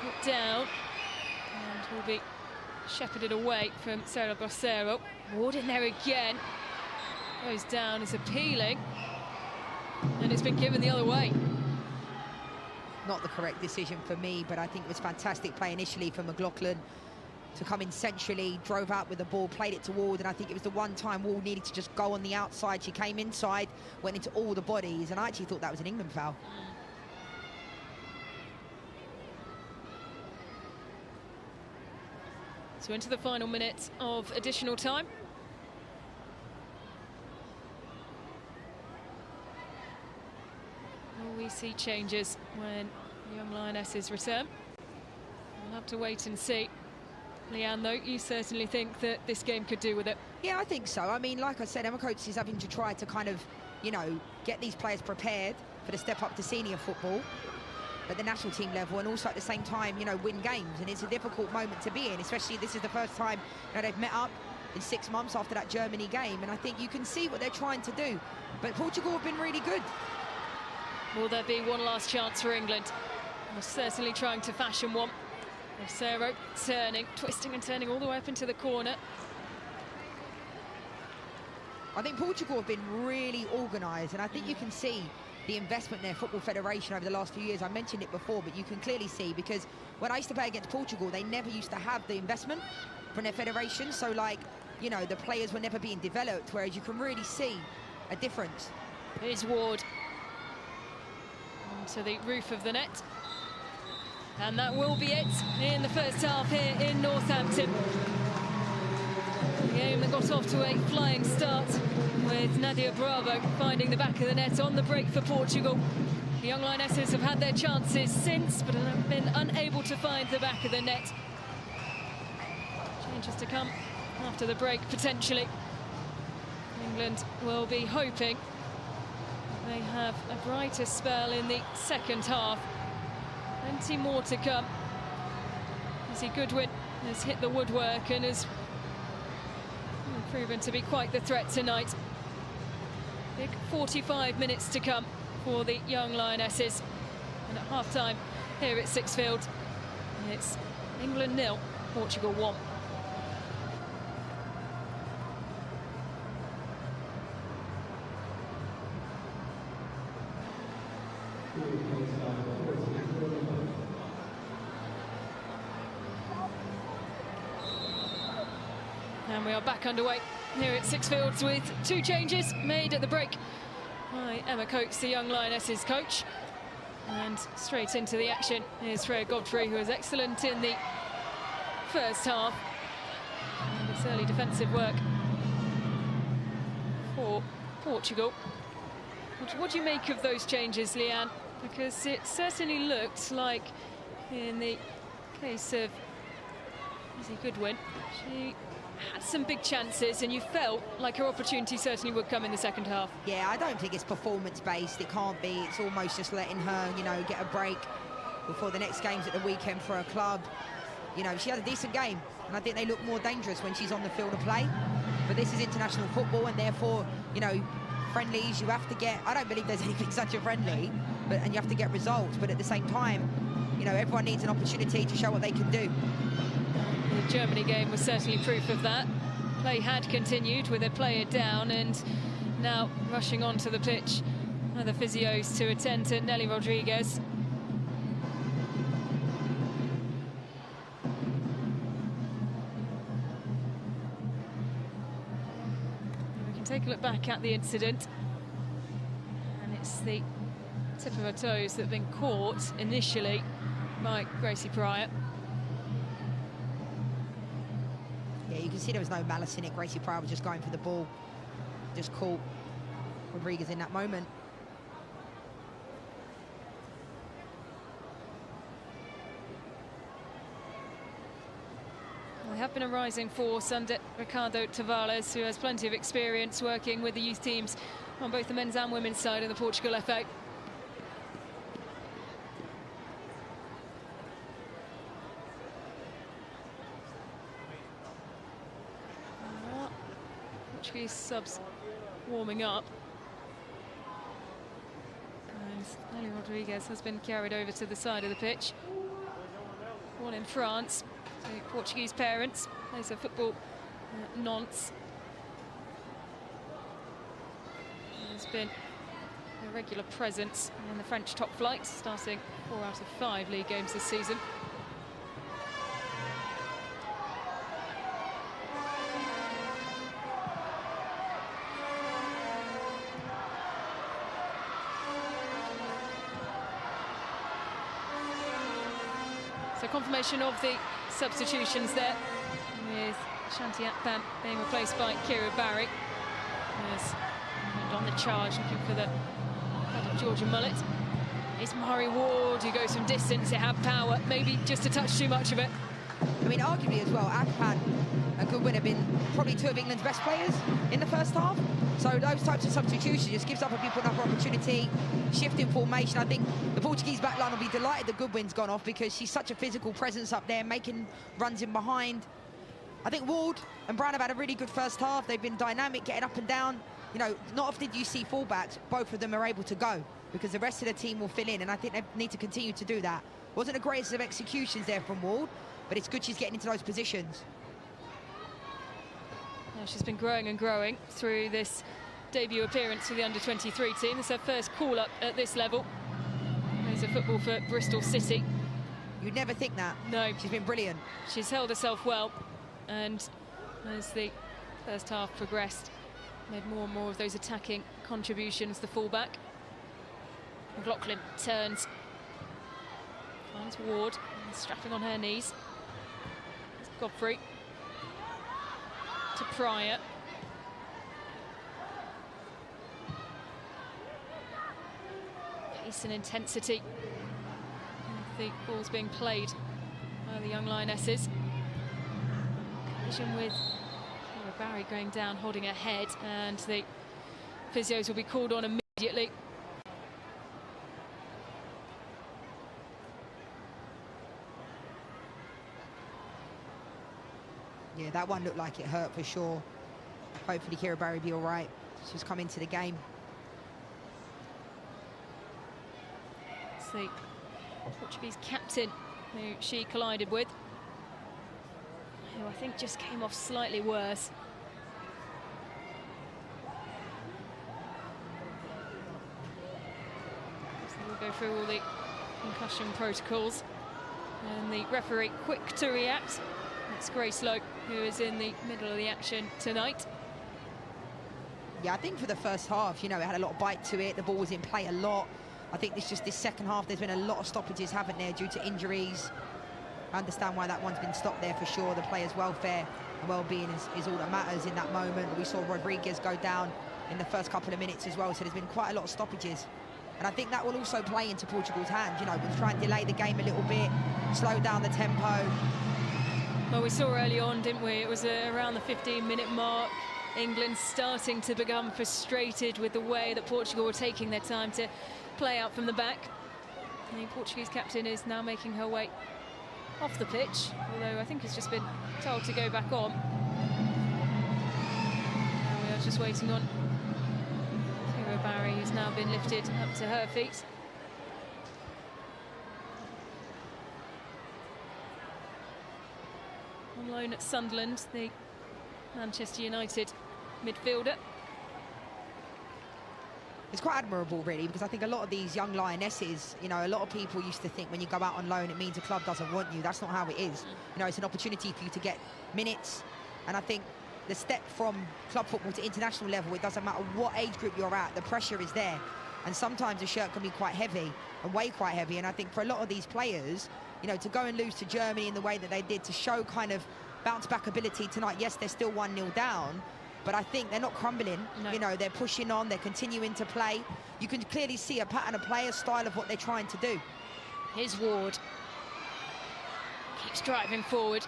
Put down. And will be shepherded away from Sarah Bossero. Ward in there again. Goes down, is appealing. And it's been given the other way. Not the correct decision for me, but I think it was fantastic play initially for McLaughlin to come in centrally, drove out with the ball, played it to Ward, and I think it was the one time Ward needed to just go on the outside. She came inside, went into all the bodies, and I actually thought that was an England foul. So into the final minute of additional time. We see changes when young Lionesses return. We'll have to wait and see. Leanne, though, you certainly think that this game could do with it? Yeah, I think so. I mean, like I said, Emma Coates is having to try to kind of, you know, get these players prepared for the step up to senior football at the national team level, and also at the same time, you know, win games. And it's a difficult moment to be in, especially this is the first time, you know, they've met up in 6 months after that Germany game, and I think you can see what they're trying to do. But Portugal have been really good. Will there be one last chance for England? They're certainly trying to fashion one. Sarah turning, twisting and turning all the way up into the corner. I think Portugal have been really organised, and I think you can see the investment in their Football Federation over the last few years. I mentioned it before, but you can clearly see, because when I used to play against Portugal, they never used to have the investment from their federation. So, like, you know, the players were never being developed, whereas you can really see a difference. Here's Ward. To the roof of the net, and that will be it in the first half here in Northampton. A game that got off to a flying start with Nadia Bravo finding the back of the net on the break for Portugal. The young Lionesses have had their chances since, but have been unable to find the back of the net. Changes to come after the break, potentially. England will be hoping they have a brighter spell in the second half. Plenty more to come. Izzy Goodwin has hit the woodwork and has proven to be quite the threat tonight. Big 45 minutes to come for the young Lionesses. And at half-time here at Sixfield, it's England 0, Portugal 1. And we are back underway here at Sixfields with 2 changes made at the break by Emma Coates, the young Lionesses coach. And straight into the action is Freya Godfrey, who was excellent in the first half. And it's early defensive work for Portugal. What do you make of those changes, Leanne? Because it certainly looked like, in the case of Izzy Goodwin, she had some big chances, and you felt like her opportunity certainly would come in the second half. Yeah, I don't think it's performance-based. It can't be. It's almost just letting her, you know, get a break before the next game's at the weekend for her club. You know, she had a decent game, and I think they look more dangerous when she's on the field of play. But this is international football, and therefore, you know, friendlies, you have to get, I don't believe there's anything such a friendly, and you have to get results. But at the same time, you know, everyone needs an opportunity to show what they can do. The Germany game was certainly proof of that. Play had continued with a player down, and now rushing onto the pitch are the physios to attend to Nelly Rodriguez. We can take a look back at the incident. It's the tip of her toes that have been caught initially by Gracie Pryor. Yeah, you can see there was no malice in it. Gracie Pryor was just going for the ball, just caught Rodriguez in that moment. They have been a rising force under Ricardo Tavares, who has plenty of experience working with the youth teams on both the men's and women's side in the Portugal FA. Portuguese subs warming up. And Nelly Rodriguez has been carried over to the side of the pitch. Born in France, to Portuguese parents, plays her football at Nantes. There's been a regular presence in the French top flight, starting 4 out of 5 league games this season. So confirmation of the substitutions there, with Shanti Akpan being replaced by Kira Barry. As on the charge, looking for the head of Georgia Mullet. It's Mari Ward who goes from distance. It had power, maybe just a touch too much of it. I mean, arguably as well, Akpan and Goodwin have been probably 2 of England's best players in the first half. So those types of substitutions just gives other people another opportunity, shifting formation. I think the Portuguese backline will be delighted that Goodwin's gone off, because she's such a physical presence up there, making runs in behind. I think Ward and Brown have had a really good first half. They've been dynamic, getting up and down. You know, not often do you see fullbacks, both of them are able to go, because the rest of the team will fill in, and I think they need to continue to do that. Wasn't the greatest of executions there from Ward, but it's good she's getting into those positions. Now she's been growing and growing through this debut appearance for the under-23 team. It's her first call-up at this level. There's a football for Bristol City. You'd never think that. No. She's been brilliant. She's held herself well, and as the first half progressed, made more and more of those attacking contributions, the fullback. McLaughlin turns, finds Ward, strapping on her knees. It's Godfrey to Pryor. Pace and intensity. The ball's being played by the young Lionesses. Vision with Barry going down, holding her head, and the physios will be called on immediately. Yeah, that one looked like it hurt for sure. Hopefully Kira Barry will be all right. She's come into the game. It's the Portuguese captain who she collided with, who I think just came off slightly worse. So we'll go through all the concussion protocols. And the referee quick to react. It's Grace Lowe, who is in the middle of the action tonight. Yeah, I think for the first half, you know, it had a lot of bite to it. The ball was in play a lot. I think this second half, there's been a lot of stoppages, haven't there, due to injuries. I understand why that one's been stopped there for sure. The players' welfare and well-being is all that matters in that moment. We saw Rodriguez go down in the first couple of minutes as well, so there's been quite a lot of stoppages. And I think that will also play into Portugal's hands, you know, we'll try and delay the game a little bit, slow down the tempo. Well, we saw early on, didn't we? It was around the 15-minute mark. England starting to become frustrated with the way that Portugal were taking their time to play out from the back. And the Portuguese captain is now making her way off the pitch, although I think has just been told to go back on. And we are just waiting on Kira Barry, who's now been lifted up to her feet. On loan at Sunderland, the Manchester United midfielder. It's quite admirable, really, because I think a lot of these young Lionesses, you know, a lot of people used to think when you go out on loan, it means a club doesn't want you. That's not how it is. You know, it's an opportunity for you to get minutes. And I think the step from club football to international level, it doesn't matter what age group you're at, the pressure is there. And sometimes a shirt can be quite heavy and weigh quite heavy. And I think for a lot of these players, you know, to go and lose to Germany in the way that they did, to show kind of bounce back ability tonight. Yes, they're still 1-0 down, but I think they're not crumbling. No. You know, they're pushing on, they're continuing to play. You can clearly see a pattern of play, a style of what they're trying to do. Here's Ward. Keeps driving forward.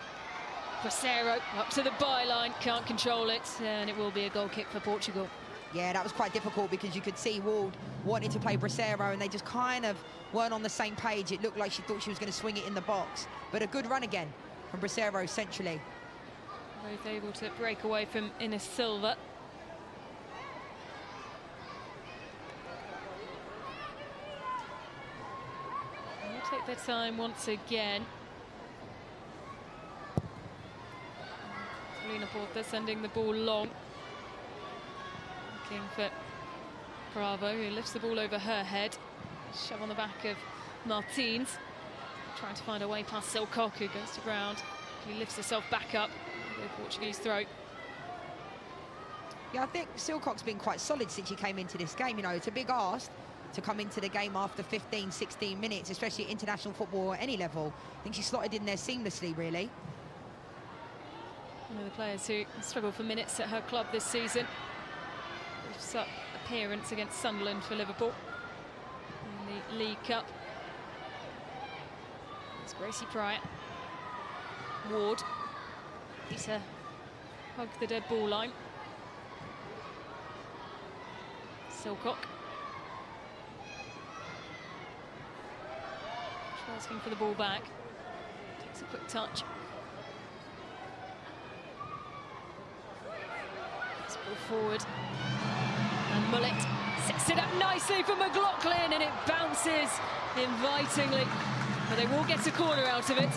Bracero up to the byline, can't control it, and it will be a goal kick for Portugal. Yeah, that was quite difficult because you could see Ward wanting to play Bracero and they just kind of weren't on the same page. It looked like she thought she was going to swing it in the box. But a good run again from Bracero centrally. Both able to break away from Ines Silva. They'll take their time once again. Lina Porter sending the ball long. Looking for Bravo, who lifts the ball over her head. Shove on the back of Martins. Trying to find a way past Silcock, who goes to ground. He lifts herself back up. The Portuguese throat. Yeah, I think Silcock's been quite solid since she came into this game. You know, it's a big ask to come into the game after 15, 16 minutes, especially at international football at any level. I think she slotted in there seamlessly, really. One of the players who struggled for minutes at her club this season. Briefs-up appearance against Sunderland for Liverpool in the League Cup. It's Gracie Pryor. Ward. Lisa hug the dead ball line. Silcock. Asking for the ball back. Takes a quick touch. Let's ball forward. And Mullet sets it up nicely for McLaughlin, and it bounces invitingly. But they will get a corner out of it.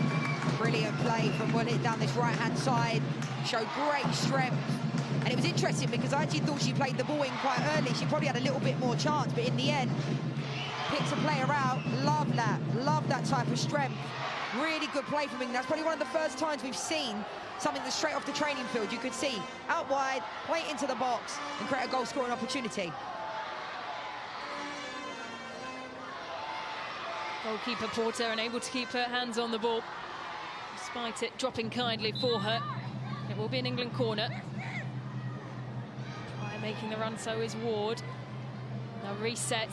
Brilliant play from Mullet down this right-hand side. Showed great strength. And it was interesting because I actually thought she played the ball in quite early. She probably had a little bit more chance, but in the end, picks a player out. Love that type of strength. Really good play from England. That's probably one of the first times we've seen something that's straight off the training field. You could see out wide, play it into the box, and create a goal-scoring opportunity. Goalkeeper Porter unable to keep her hands on the ball, despite it dropping kindly for her. It will be an England corner. Pryor making the run, so is Ward. Now reset.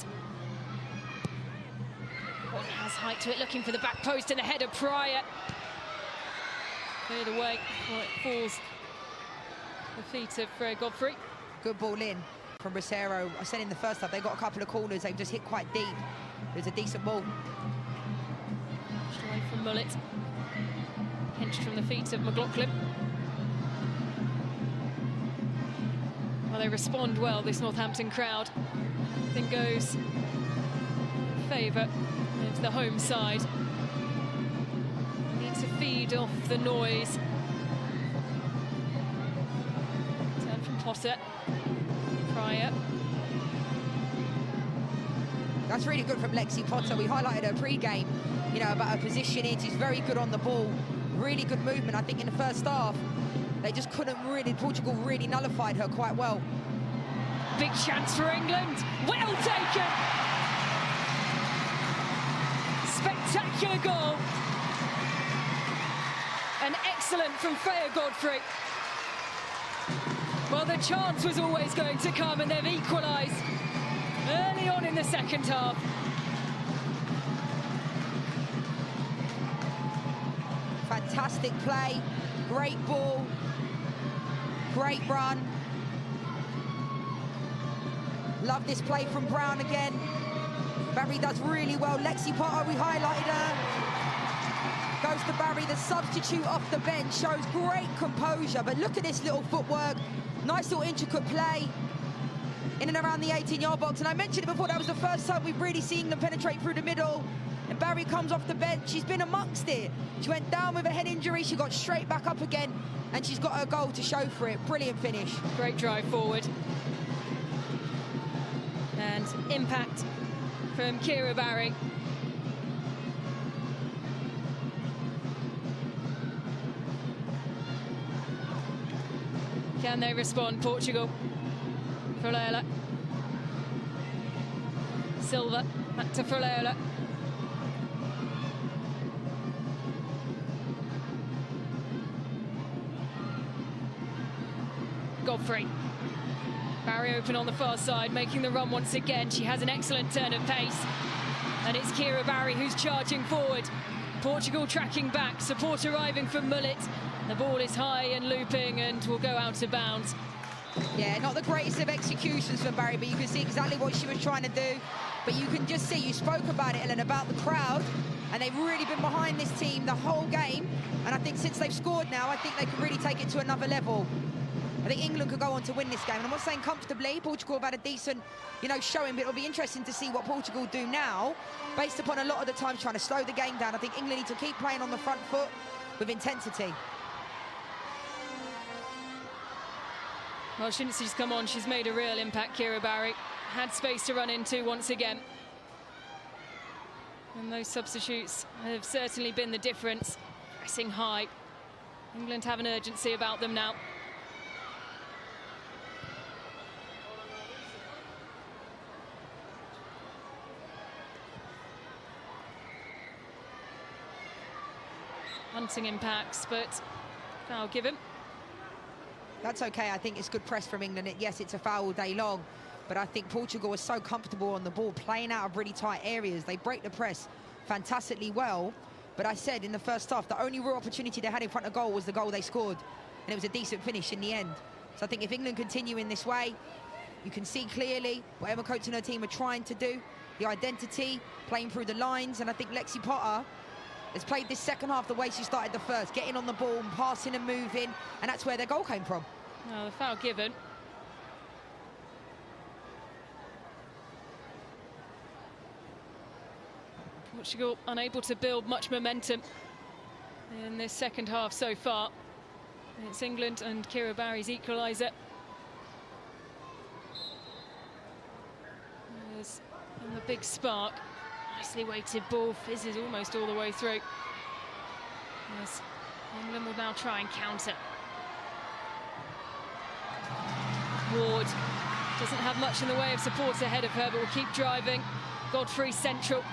One has height to it, looking for the back post, and the header Pryor. Cleared away before it falls at the feet of Freya Godfrey. Good ball in from Bracero. I said in the first half, they got a couple of corners, they've just hit quite deep. It was a decent ball. Pushed away from Mullet. Pinched from the feet of McLaughlin. Well, they respond well, this Northampton crowd. Everything goes in favour of the home side. Need to feed off the noise. Turn from Potter. Pryor. That's really good from Lexi Potter. We highlighted her pre-game, you know, about her positioning. She's very good on the ball. Really good movement. I think in the first half, they just couldn't really, Portugal really nullified her quite well. Big chance for England. Well taken. Spectacular goal. And excellent from Freya Godfrey. Well, the chance was always going to come, and they've equalised early on in the second half. Fantastic play, great ball, great run. Love this play from Brown again. Barry does really well. Lexi Potter, we highlighted her. Goes to Barry, the substitute off the bench, shows great composure, but look at this little footwork. Nice little intricate play in and around the 18-yard box. And I mentioned it before, that was the first time we've really seen them penetrate through the middle. And Barry comes off the bench. She's been amongst it. She went down with a head injury. She got straight back up again, and she's got her goal to show for it. Brilliant finish. Great drive forward. And impact from Kira Barry. Can they respond, Portugal? Ferreira. Silva, back to Fralola. Godfrey. Barry open on the far side, making the run once again. She has an excellent turn of pace. And it's Kira Barry who's charging forward. Portugal tracking back, support arriving from Mullet. The ball is high and looping and will go out of bounds. Yeah, not the greatest of executions for Barry, but you can see exactly what she was trying to do. But you can just see, you spoke about it, Ellen, about the crowd, and they've really been behind this team the whole game. And I think since they've scored now, I think they can really take it to another level. I think England could go on to win this game. And I'm not saying comfortably. Portugal have had a decent, showing, but it'll be interesting to see what Portugal do now, based upon a lot of the times trying to slow the game down. I think England need to keep playing on the front foot with intensity. Well, since she's come on, she's made a real impact, Kira Barry. Had space to run into once again. And those substitutes have certainly been the difference. Pressing high. England have an urgency about them now. Hunting impacts, but foul given. That's okay. I think it's good press from England. Yes, it's a foul all day long, but I think Portugal is so comfortable on the ball, playing out of really tight areas. They break the press fantastically well. But I said in the first half, the only real opportunity they had in front of goal was the goal they scored, and it was a decent finish in the end. So I think if England continue in this way, you can see clearly what Emma Coates and her team are trying to do, the identity, playing through the lines, and I think Lexi Potter has played this second half the way she started the first, getting on the ball and passing and moving, and that's where their goal came from. Well, the foul given. Portugal unable to build much momentum in this second half so far. It's England and Kira Barry's equalizer. There's the big spark. Nicely weighted ball, fizzes almost all the way through. Yes, England will now try and counter. Ward doesn't have much in the way of support ahead of her, but will keep driving. Godfrey central.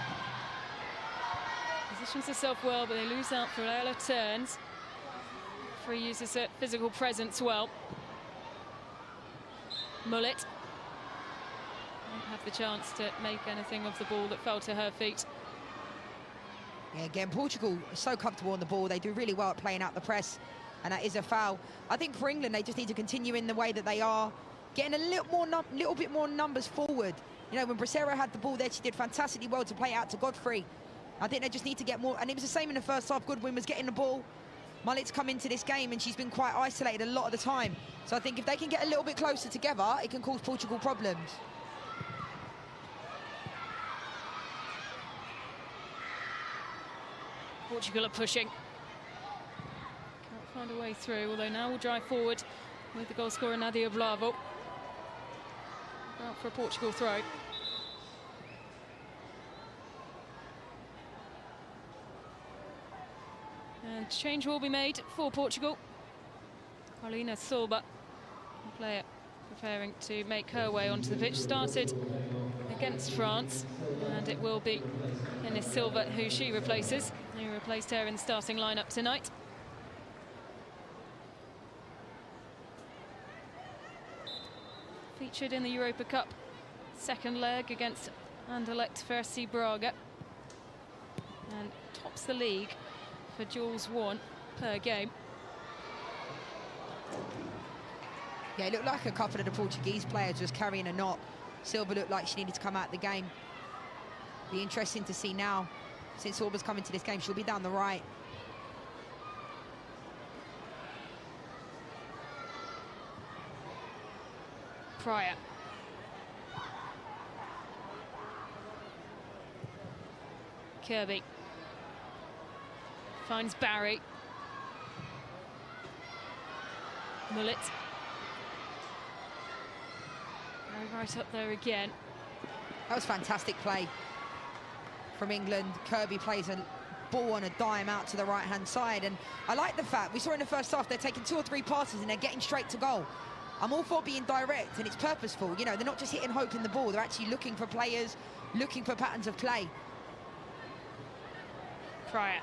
Positions herself well, but they lose out. Fralola turns. Free uses her physical presence well. Mullet won't have the chance to make anything of the ball that fell to her feet. Yeah, again, Portugal is so comfortable on the ball. They do really well at playing out the press, and that is a foul. I think for England, they just need to continue in the way that they are, getting a little bit more numbers forward. When Bracero had the ball there, she did fantastically well to play out to Godfrey. I think they just need to get more, and it was the same in the first half. Goodwin was getting the ball. Mullet's come into this game, and she's been quite isolated a lot of the time. So I think if they can get a little bit closer together, it can cause Portugal problems. Portugal are pushing. Can't find a way through, although now we'll drive forward with the goal scorer Nadia Bravo. Out for a Portugal throw. And change will be made for Portugal. Carolina Silva, the player preparing to make her way onto the pitch, started against France, and it will be Ines Silva who she replaces, who replaced her in the starting lineup tonight. Featured in the Europa Cup second leg against Anderlecht Versi Braga, and tops the league for duels won per game. Yeah, it looked like a couple of the Portuguese players was carrying a knot. Silva looked like she needed to come out of the game. Be interesting to see now, since Silva's coming to this game, she'll be down the right. Pryor. Kirby. Finds Barry. Mullet. Barry right up there again. That was fantastic play from England. Kirby plays a ball on a dime out to the right-hand side, and I like the fact, we saw in the first half, they're taking 2 or 3 passes and they're getting straight to goal. I'm all for being direct, and it's purposeful. You know, they're not just hitting hope in the ball. They're actually looking for players, looking for patterns of play. Pryor.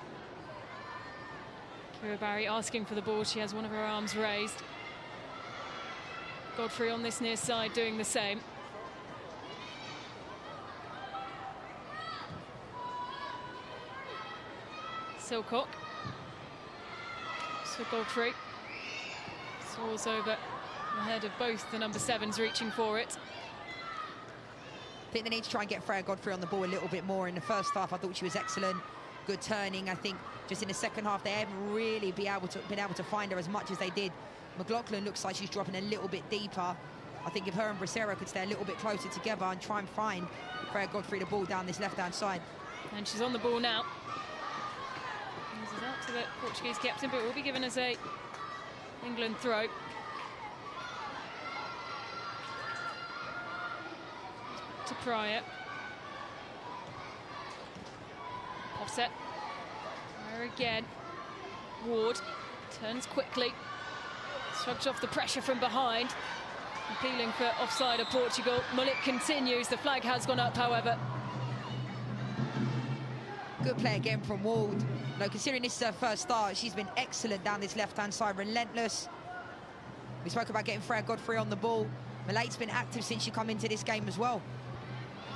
Kira Barry asking for the ball. She has one of her arms raised. Godfrey on this near side doing the same. Silcock. So Godfrey. Soars over ahead of both the number 7s reaching for it. I think they need to try and get Freya Godfrey on the ball a little bit more. In the first half, I thought she was excellent. Good turning. I think just in the second half, they haven't really been able to find her as much as they did. McLaughlin looks like she's dropping a little bit deeper. I think if her and Bracero could stay a little bit closer together and try and find Freya Godfrey the ball down this left-hand side. And she's on the ball now. This is out to the Portuguese captain, but it will be given as a England throw. To Pryor. Offset. There again. Ward turns quickly. Shrugs off the pressure from behind. Appealing for offside of Portugal. Mullet continues. The flag has gone up, however. Good play again from Ward. No, considering this is her first start, she's been excellent down this left-hand side, relentless. We spoke about getting Freya Godfrey on the ball. Malate's been active since she come into this game as well.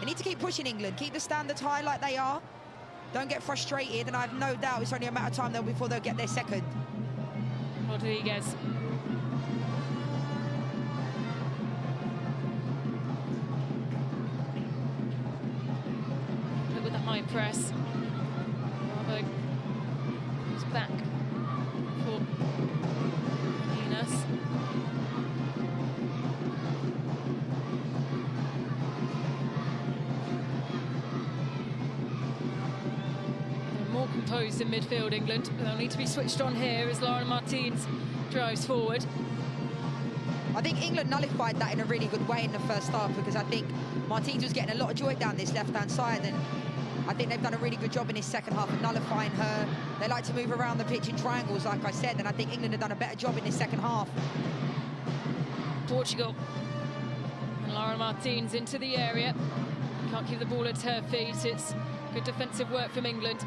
They need to keep pushing England, keep the standards high like they are. Don't get frustrated, and I have no doubt it's only a matter of time before they'll get their second. Rodriguez. With the high press. Bravo goes back for Lionesses. More composed in midfield, England. They'll need to be switched on here as Lauren Martins drives forward. I think England nullified that in a really good way in the first half, because I think Martins was getting a lot of joy down this left-hand side, and I think they've done a really good job in this second half of nullifying her. They like to move around the pitch in triangles, like I said, and I think England have done a better job in this second half. Portugal. And Lauren Martins into the area. Can't keep the ball at her feet. It's good defensive work from England.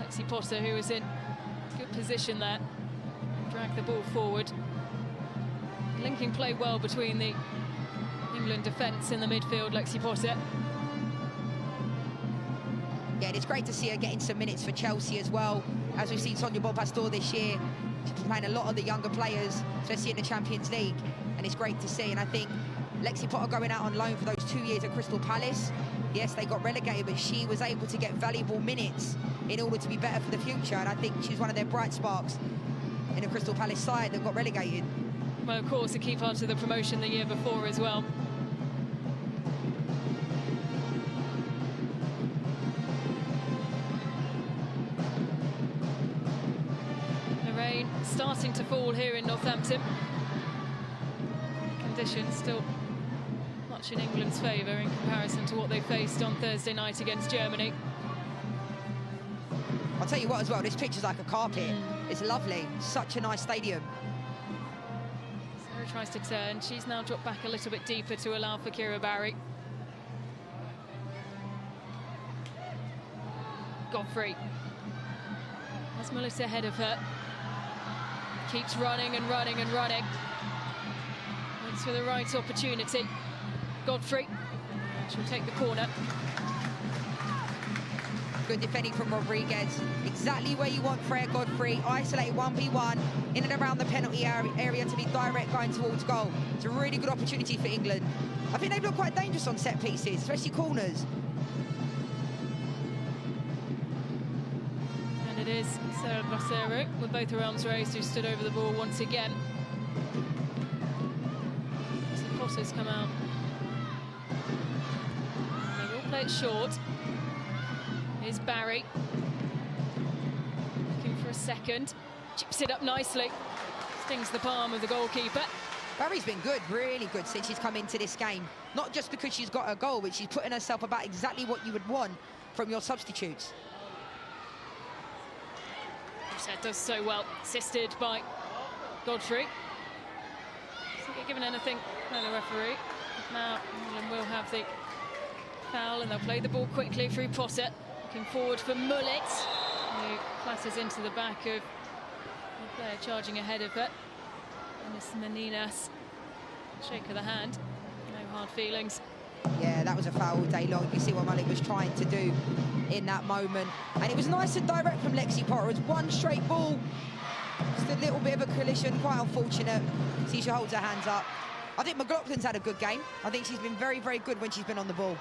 Lexi Potter, who was in good position there, drag the ball forward. Linking play well between the England defence in the midfield. Lexi Potter. Yeah, and it's great to see her getting some minutes for Chelsea as well. As we've seen Sonia Bonpastor this year, she's playing a lot of the younger players, especially in the Champions League, and it's great to see. And I think Lexi Potter going out on loan for those 2 years at Crystal Palace, yes, they got relegated, but she was able to get valuable minutes in order to be better for the future, and I think she's one of their bright sparks in the Crystal Palace side that got relegated. Well, of course, a key part of the promotion the year before as well. The rain starting to fall here in Northampton. Conditions still much in England's favour in comparison to what they faced on Thursday night against Germany. I'll tell you what as well, this pitch is like a carpet. It's lovely, such a nice stadium. Sarah tries to turn. She's now dropped back a little bit deeper to allow for Kira Barry. Godfrey. Has Mullet ahead of her. Keeps running and running and running. Waits for the right opportunity. Godfrey. She'll take the corner. Good defending from Rodriguez. Exactly where you want Freya Godfrey. Isolated 1v1 in and around the penalty area to be direct going towards goal. It's a really good opportunity for England. I think they've looked quite dangerous on set pieces, especially corners. And it is Sarah Bracero with both her arms raised, who stood over the ball once again. So Potter's come out. They will play it short. Here's Barry. Looking for a second. Chips it up nicely. Stings the palm of the goalkeeper. Barry's been good, really good since she's come into this game. Not just because she's got a goal, but she's putting herself about exactly what you would want from your substitutes. Does so well, assisted by Godfrey. get given anything by the referee. Now England will have the foul, and they'll play the ball quickly through Potter. Looking forward for Mullet, who clatters into the back of the player charging ahead of her. And this Meninas, shake of the hand, no hard feelings. Yeah, that was a foul all day long. You can see what Mullet was trying to do in that moment. And it was nice and direct from Lexi Potter. It was one straight ball. Just a little bit of a collision, quite unfortunate. See, she holds her hands up. I think McLaughlin's had a good game. I think she's been very, very good when she's been on the ball.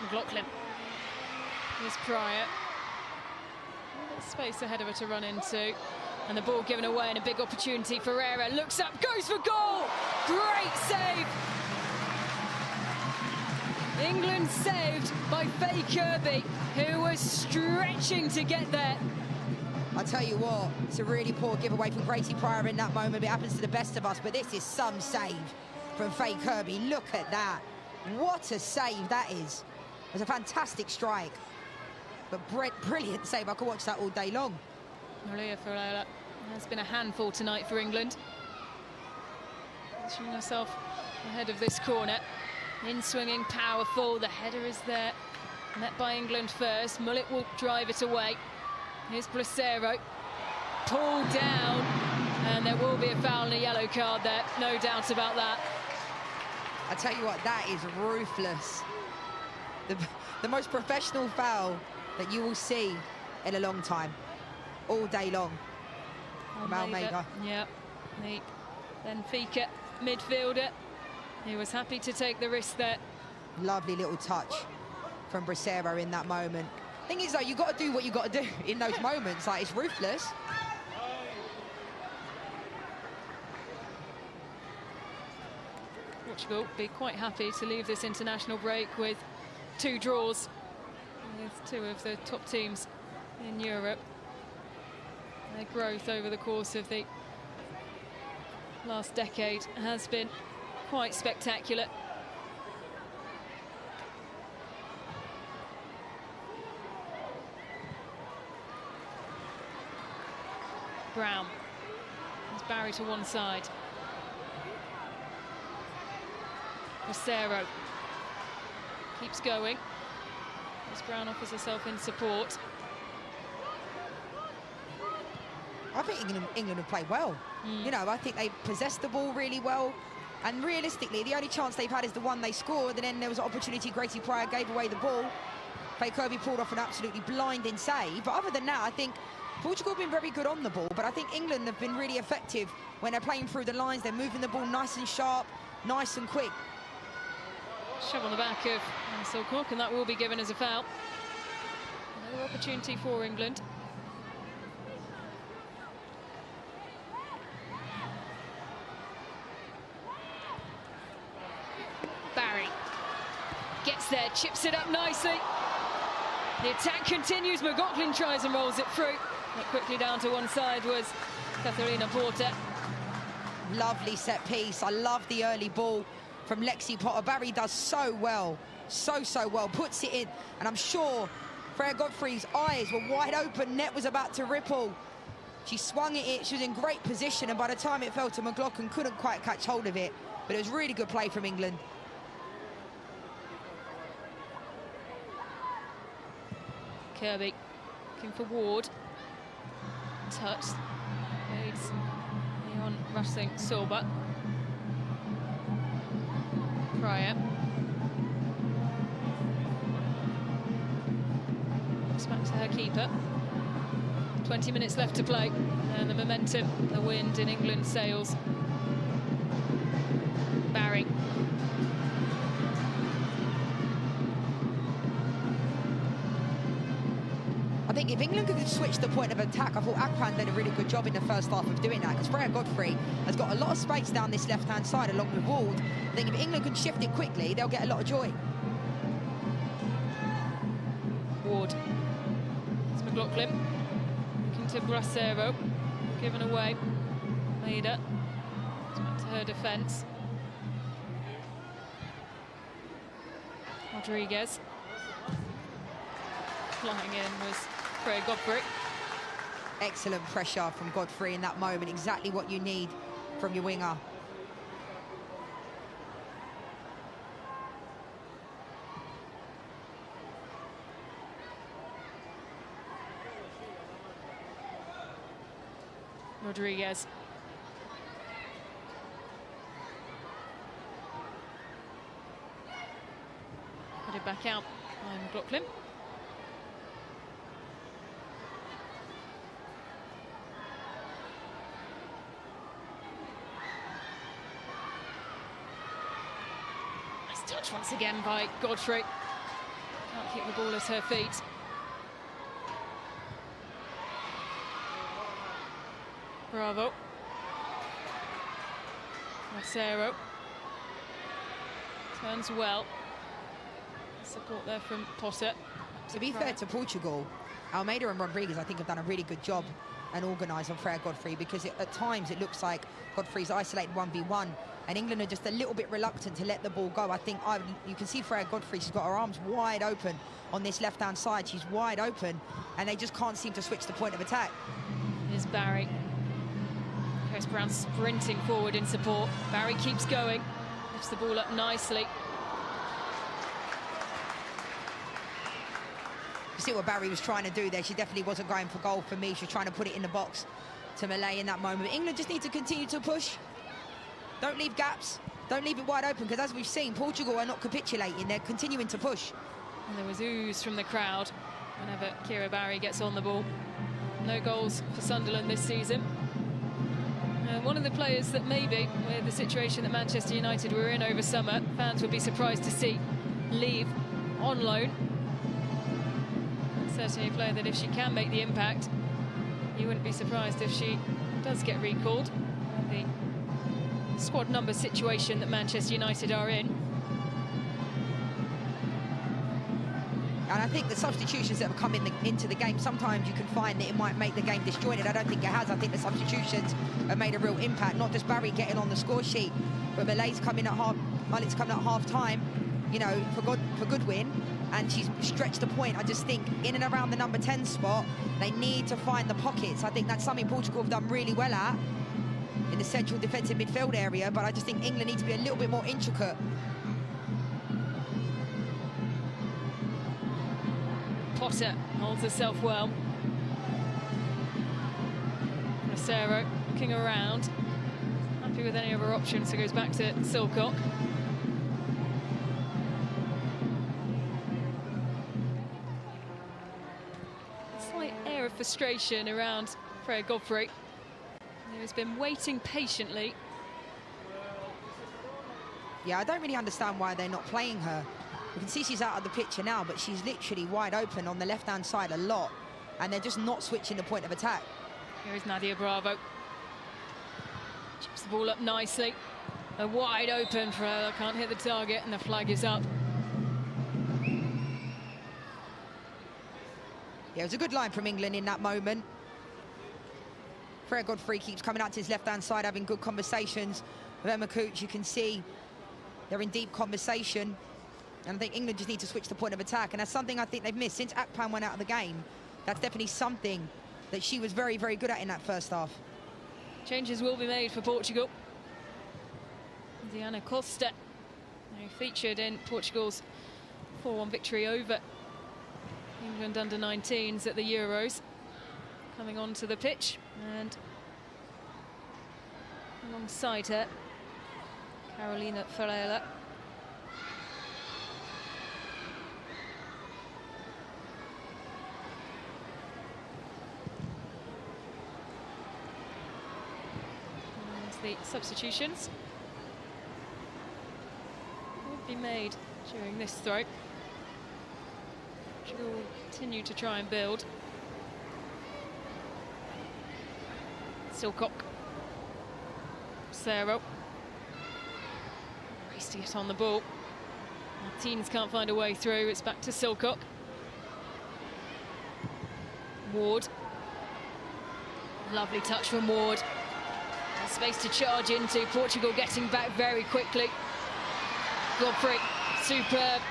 McLaughlin. Here's Pryor. Space ahead of her to run into, and the ball given away, and a big opportunity. Ferreira looks up, goes for goal. Great save. England saved by Faye Kirby, who was stretching to get there. I tell you what, it's a really poor giveaway from Gracie Pryor in that moment. It happens to the best of us, but this is some save from Faye Kirby. Look at that. What a save that is. It was a fantastic strike. But brilliant save. I could watch that all day long. Maria Ferreira has been a handful tonight for England. Showing herself ahead of this corner. In swinging, powerful. The header is there. Met by England first. Mullet will drive it away. Here's Bracero. Pulled down. And there will be a foul and a yellow card there. No doubt about that. I tell you what, that is ruthless. The most professional foul that you will see in a long time, all day long. Almeida. Yeah, the Benfica midfielder, he was happy to take the risk there. Lovely little touch from Bracero in that moment. Thing is, though, you got to do what you got to do in those moments. Like, it's ruthless. Portugal be quite happy to leave this international break with 2 draws. With 2 of the top teams in Europe. Their growth over the course of the last decade has been quite spectacular. Brown. There's Barry to one side. Bracero keeps going. As Brown offers herself in support. I think England have played well. You know, I think they possessed the ball really well. And realistically, the only chance they've had is the one they scored. And then there was an opportunity. Gracie Pryor gave away the ball. Faye Kirby pulled off an absolutely blinding save. But other than that, I think Portugal have been very good on the ball. But I think England have been really effective when they're playing through the lines. They're moving the ball nice and sharp, nice and quick. Shove on the back of Silcock, and that will be given as a foul. Another opportunity for England. Barry gets there, chips it up nicely. The attack continues. McLaughlin tries and rolls it through. But quickly down to one side was Katharina Porter. Lovely set piece. I love the early ball from Lexi Potter. Barry does so well, so well, puts it in, and I'm sure Freya Godfrey's eyes were wide open. Net was about to ripple. She swung at it, she was in great position, and by the time it fell to McLaughlin, couldn't quite catch hold of it, but it was really good play from England. Kirby looking for Ward. Touched. Leads Leon Rushing Sorba. Pryor. Looks back to her keeper. 20 minutes left to play, and the momentum, the wind in England sails. Barry. I think if England could switch the point of attack, I thought Akpan did a really good job in the first half of doing that, because Freya Godfrey has got a lot of space down this left-hand side along with Ward. I think if England can shift it quickly, they'll get a lot of joy. Ward. It's McLaughlin. Looking to Bracero. Given away. Maida. It's back to her defence. Rodriguez. flying in was Freya Godfrey. Excellent pressure from Godfrey in that moment, exactly what you need from your winger. Rodriguez. Put it back out on McLaughlin. Nice touch once again by Godfrey. Can't keep the ball at her feet. Bravo. Marcero. Turns well. Support there from Potter. To be fair to Portugal, Almeida and Rodriguez, I think, have done a really good job and organised on Freya Godfrey, because at times it looks like Godfrey's isolated 1v1 and England are just a little bit reluctant to let the ball go. I think you can see Freya Godfrey, she's got her arms wide open on this left-hand side. She's wide open and they just can't seem to switch the point of attack. Here's Barry. Chris Brown sprinting forward in support. Barry keeps going, lifts the ball up nicely. You see what Barry was trying to do there. She definitely wasn't going for goal for me. She was trying to put it in the box to Malay in that moment. But England just need to continue to push. Don't leave gaps. Don't leave it wide open, because as we've seen, Portugal are not capitulating. They're continuing to push. And there was ooze from the crowd whenever Kira Barry gets on the ball. No goals for Sunderland this season. One of the players that maybe, with the situation that Manchester United were in over summer, fans would be surprised to see leave on loan. Certainly a player that if she can make the impact, you wouldn't be surprised if she does get recalled. The squad number situation that Manchester United are in. And I think the substitutions that have come into the game, sometimes you can find that it might make the game disjointed. I don't think it has. I think the substitutions have made a real impact. Not just Barry getting on the score sheet, but Malay's coming at half time, you know, for Goodwin, and she's stretched the point. I just think in and around the number 10 spot, they need to find the pockets. I think that's something Portugal have done really well at in the central defensive midfield area, but I just think England need to be a little bit more intricate. Potter holds herself well. Marcero looking around, happy with any of her options, so goes back to Silcock. Slight air of frustration around Freya Godfrey, who has been waiting patiently. Yeah, I don't really understand why they're not playing her. You can see she's out of the picture now, but she's literally wide open on the left-hand side a lot, and they're just not switching the point of attack. Here is Nadia Bravo. Chips the ball up nicely. A wide open for her, can't hit the target, and the flag is up. Yeah, it was a good line from England in that moment. Freya Godfrey keeps coming out to his left-hand side, having good conversations with Emma Cooch. You can see they're in deep conversation. And I think England just need to switch the point of attack. And that's something I think they've missed since Akpan went out of the game. That's definitely something that she was very, very good at in that first half. Changes will be made for Portugal. Diana Costa, who featured in Portugal's 4-1 victory over England under-19s at the Euros, coming onto the pitch, and alongside her, Carolina Ferreira. The substitutions will be made during this throw. Portugal will continue to try and build. Silcock. Cero. Race to get on the ball. Martins can't find a way through. It's back to Silcock. Ward. Lovely touch from Ward. Space to charge into. Portugal getting back very quickly. Godfrey, superb.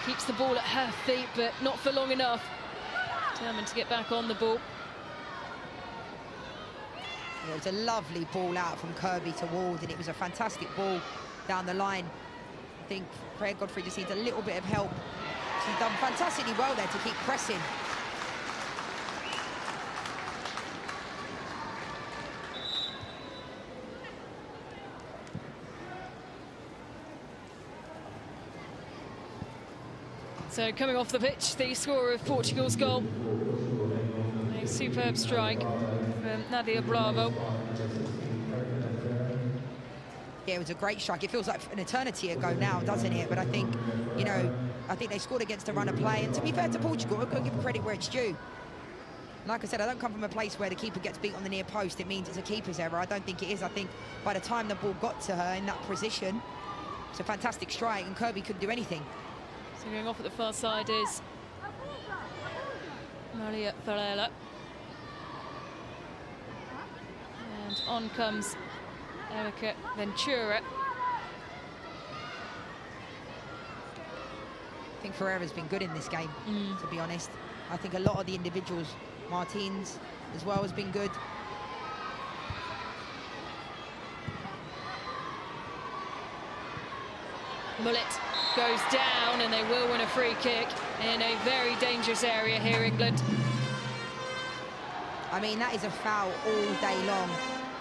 Keeps the ball at her feet, but not for long enough. Determined to get back on the ball. It was a lovely ball out from Kirby to Ward, and it was a fantastic ball down the line. I think Freya Godfrey just needs a little bit of help. She's done fantastically well there to keep pressing. So coming off the pitch, the scorer of Portugal's goal. A superb strike from Nadia Bravo. Yeah, it was a great strike. It feels like an eternity ago now, doesn't it? But I think, you know, I think they scored against a run of play. And to be fair to Portugal, I've got to give them credit where it's due. Like I said, I don't come from a place where the keeper gets beat on the near post. It means it's a keeper's error. I don't think it is. I think by the time the ball got to her in that position, it's a fantastic strike, and Kirby couldn't do anything. So going off at the far side is Maria Varela. And on comes Erica Ventura. I think Ferreira's been good in this game, to be honest. I think a lot of the individuals, Martins as well, has been good. Mullet goes down, and they will win a free kick in a very dangerous area here, England. I mean, that is a foul all day long.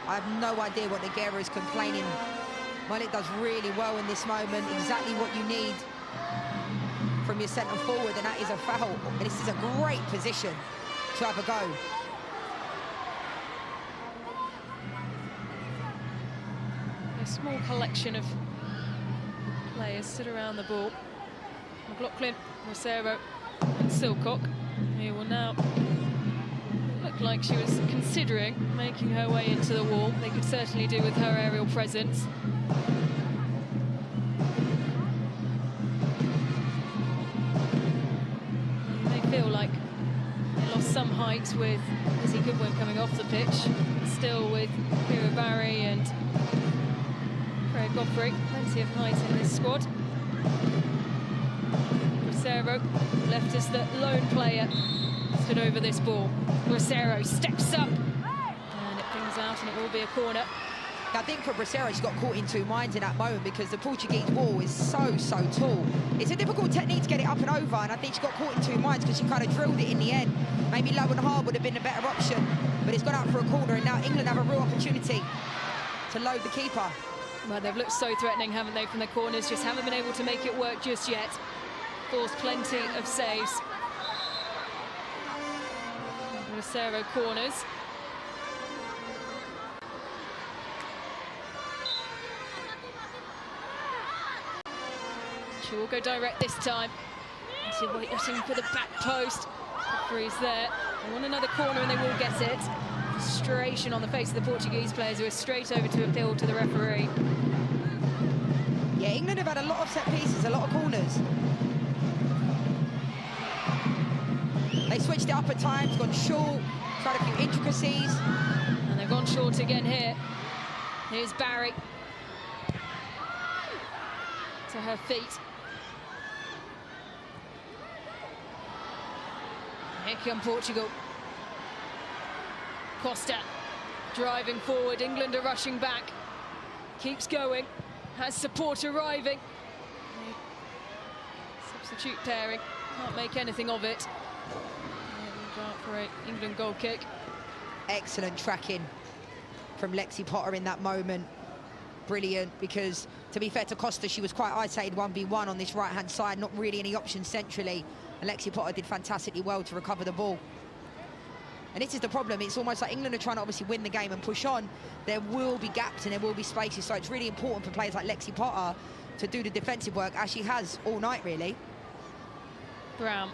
I have no idea what Nogueira is complaining. Mullet does really well in this moment, exactly what you need from your centre forward, and that is a foul. And this is a great position to have a go. A small collection of players sit around the ball. McLaughlin, Rosero and Silcock, who will now look like she was considering making her way into the wall. They could certainly do with her aerial presence. They feel like they lost some height with Lizzie Goodwin coming off the pitch. Still with Kira Barry and Freya Godfrey, plenty of height in this squad. Rosero left as the lone player, stood over this ball. Rosero steps up, and it brings out, and it will be a corner. I think for Bracero, she got caught in two minds in that moment because the Portuguese wall is so tall. It's a difficult technique to get it up and over, and I think she got caught in two minds because she kind of drilled it in the end. Maybe low and hard would have been a better option, but it's gone out for a corner, and now England have a real opportunity to load the keeper. Well, they've looked so threatening, haven't they, from the corners? Just haven't been able to make it work just yet. Forced plenty of saves. Rosero corners. She will go direct this time. She's waiting for the back post. Referee's there. They want another corner, and they will get it. Frustration on the face of the Portuguese players, who are straight over to appeal to the referee. Yeah, England have had a lot of set pieces, a lot of corners. They switched it up at times, gone short, tried a few intricacies. And they've gone short again here. Here's Barry. To her feet. Here come Portugal. Costa driving forward. England are rushing back. Keeps going. Has support arriving. Substitute pairing. Can't make anything of it. And for an England goal kick. Excellent tracking from Lexi Potter in that moment. Brilliant, because to be fair to Costa, she was quite isolated 1v1 on this right-hand side, not really any options centrally. And Lexi Potter did fantastically well to recover the ball. And this is the problem. It's almost like England are trying to obviously win the game and push on. There will be gaps and there will be spaces, so it's really important for players like Lexi Potter to do the defensive work, as she has all night, really. Brown.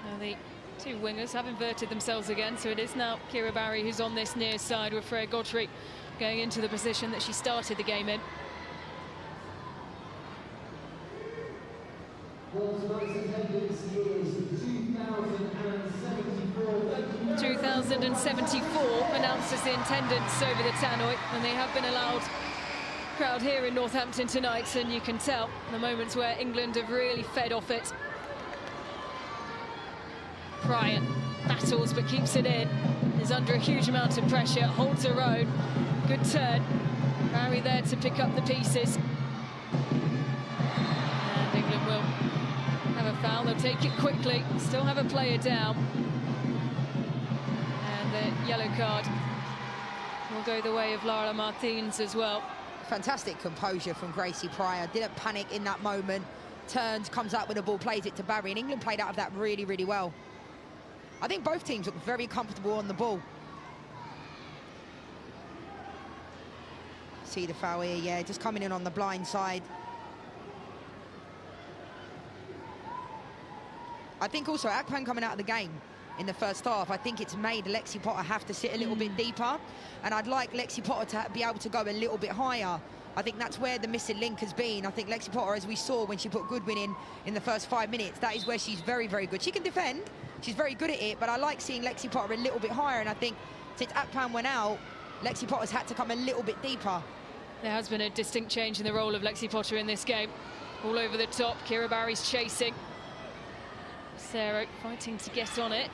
Now the two wingers have inverted themselves again, so it is now Kira Barry who's on this near side, with Freya Godfrey going into the position that she started the game in. 2,074 announces the attendance over the tannoy, and they have been allowed crowd here in Northampton tonight, and you can tell the moments where England have really fed off it. Pryor battles but keeps it in. Is under a huge amount of pressure, holds her own. Good turn. Barry there to pick up the pieces. And England will have a foul. They'll take it quickly. Still have a player down. And the yellow card will go the way of Lara Martins as well. Fantastic composure from Gracie Pryor. Didn't panic in that moment. Turns, comes out with the ball, plays it to Barry. And England played out of that really, really well. I think both teams look very comfortable on the ball. See the foul here, yeah, just coming in on the blind side. I think also Akpan coming out of the game in the first half, I think it's made Lexi Potter have to sit a little bit deeper, and I'd like Lexi Potter to be able to go a little bit higher. I think that's where the missing link has been. I think Lexi Potter, as we saw when she put Goodwin in the first 5 minutes, that is where she's very, very good. She can defend, she's very good at it, but I like seeing Lexi Potter a little bit higher, and I think since Akpan went out, Lexi Potter's had to come a little bit deeper. There has been a distinct change in the role of Lexi Potter in this game. All over the top, Kira Barry's chasing. Sarah fighting to get on it.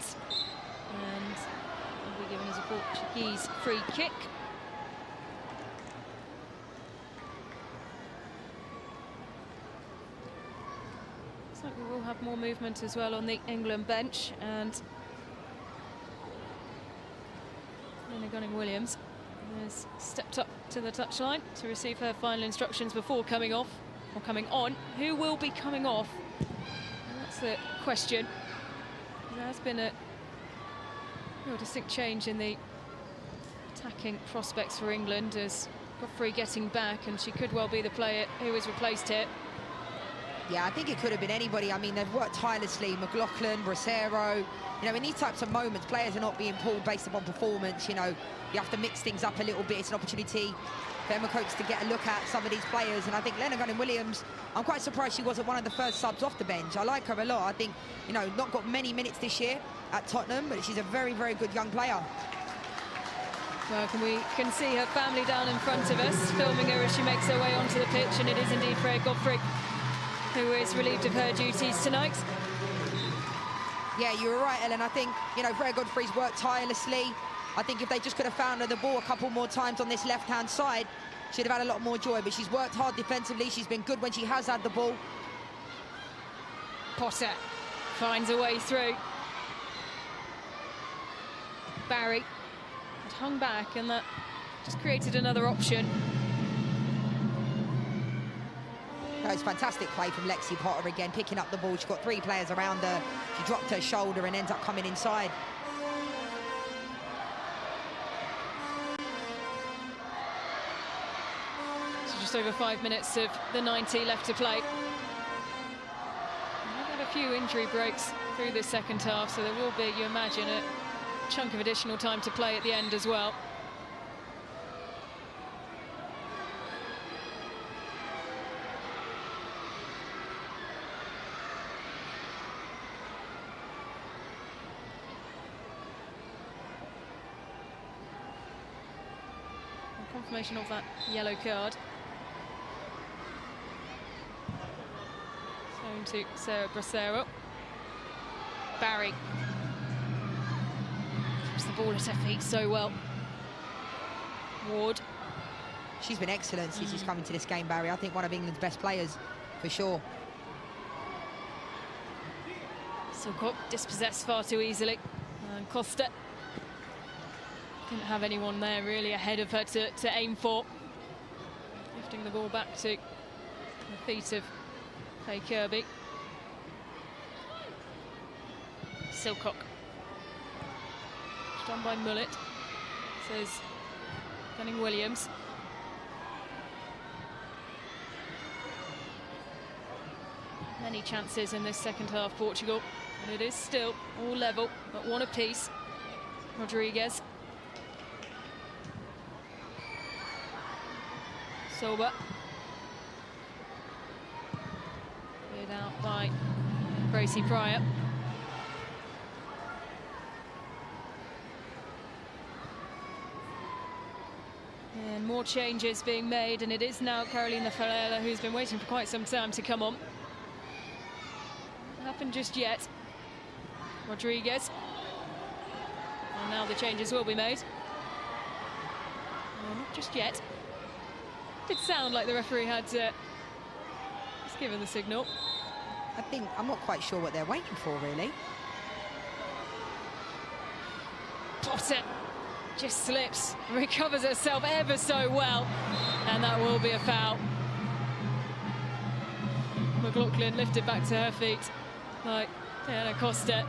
And will be given as a Portuguese free kick. Looks like we will have more movement as well on the England bench. And Lena Gunning-Williams has stepped up to the touchline to receive her final instructions before coming off, or coming on. Who will be coming off? And that's the question. There has been a real distinct change in the attacking prospects for England, as Godfrey getting back, and she could well be the player who has replaced it. Yeah, I think it could have been anybody. I mean, they've worked tirelessly. McLaughlin, Bracero. You know, in these types of moments, players are not being pulled based upon performance. You know, you have to mix things up a little bit. It's an opportunity for Emma Coates to get a look at some of these players. And I think Lena Gunning-Williams, I'm quite surprised she wasn't one of the first subs off the bench. I like her a lot. I think, you know, not got many minutes this year at Tottenham, but she's a very, very good young player. Well, we can see her family down in front of us, filming her as she makes her way onto the pitch, and it is indeed Freya Godfrey who is relieved of her duties tonight. Yeah, you were right, Ellen. I think, you know, Freya Godfrey's worked tirelessly. I think if they just could have found her the ball a couple more times on this left-hand side, she'd have had a lot more joy, but she's worked hard defensively. She's been good when she has had the ball. Potter finds a way through. Barry had hung back, and that just created another option. That was fantastic play from Lexi Potter again, picking up the ball. She's got 3 players around her. She dropped her shoulder and ends up coming inside. So just over 5 minutes of the 90 left to play. We've had a few injury breaks through the second half, so there will be, you imagine, a chunk of additional time to play at the end as well. Confirmation of that yellow card. Shown to Sarah Bracero. Barry keeps the ball at her feet so well. Ward. She's been excellent since she's come into this game, Barry. I think one of England's best players, for sure. Silcock dispossessed far too easily. And Costa didn't have anyone there really ahead of her to aim for. Lifting the ball back to the feet of Faye Kirby. Silcock. Done by Mullet, says Gunning-Williams. Many chances in this second half, Portugal, and it is still all level, but one apiece. Rodriguez. Sober. Cleared out by Gracie Pryor. And more changes being made, and it is now Carolina Ferreira, who's been waiting for quite some time to come on. Not happened just yet. Rodriguez. And now the changes will be made. No, not just yet. Did sound like the referee had just given the signal. I'm not quite sure what they're waiting for, really. Potter just slips, recovers herself ever so well, and that will be a foul. McLaughlin lifted back to her feet like Diana Costa.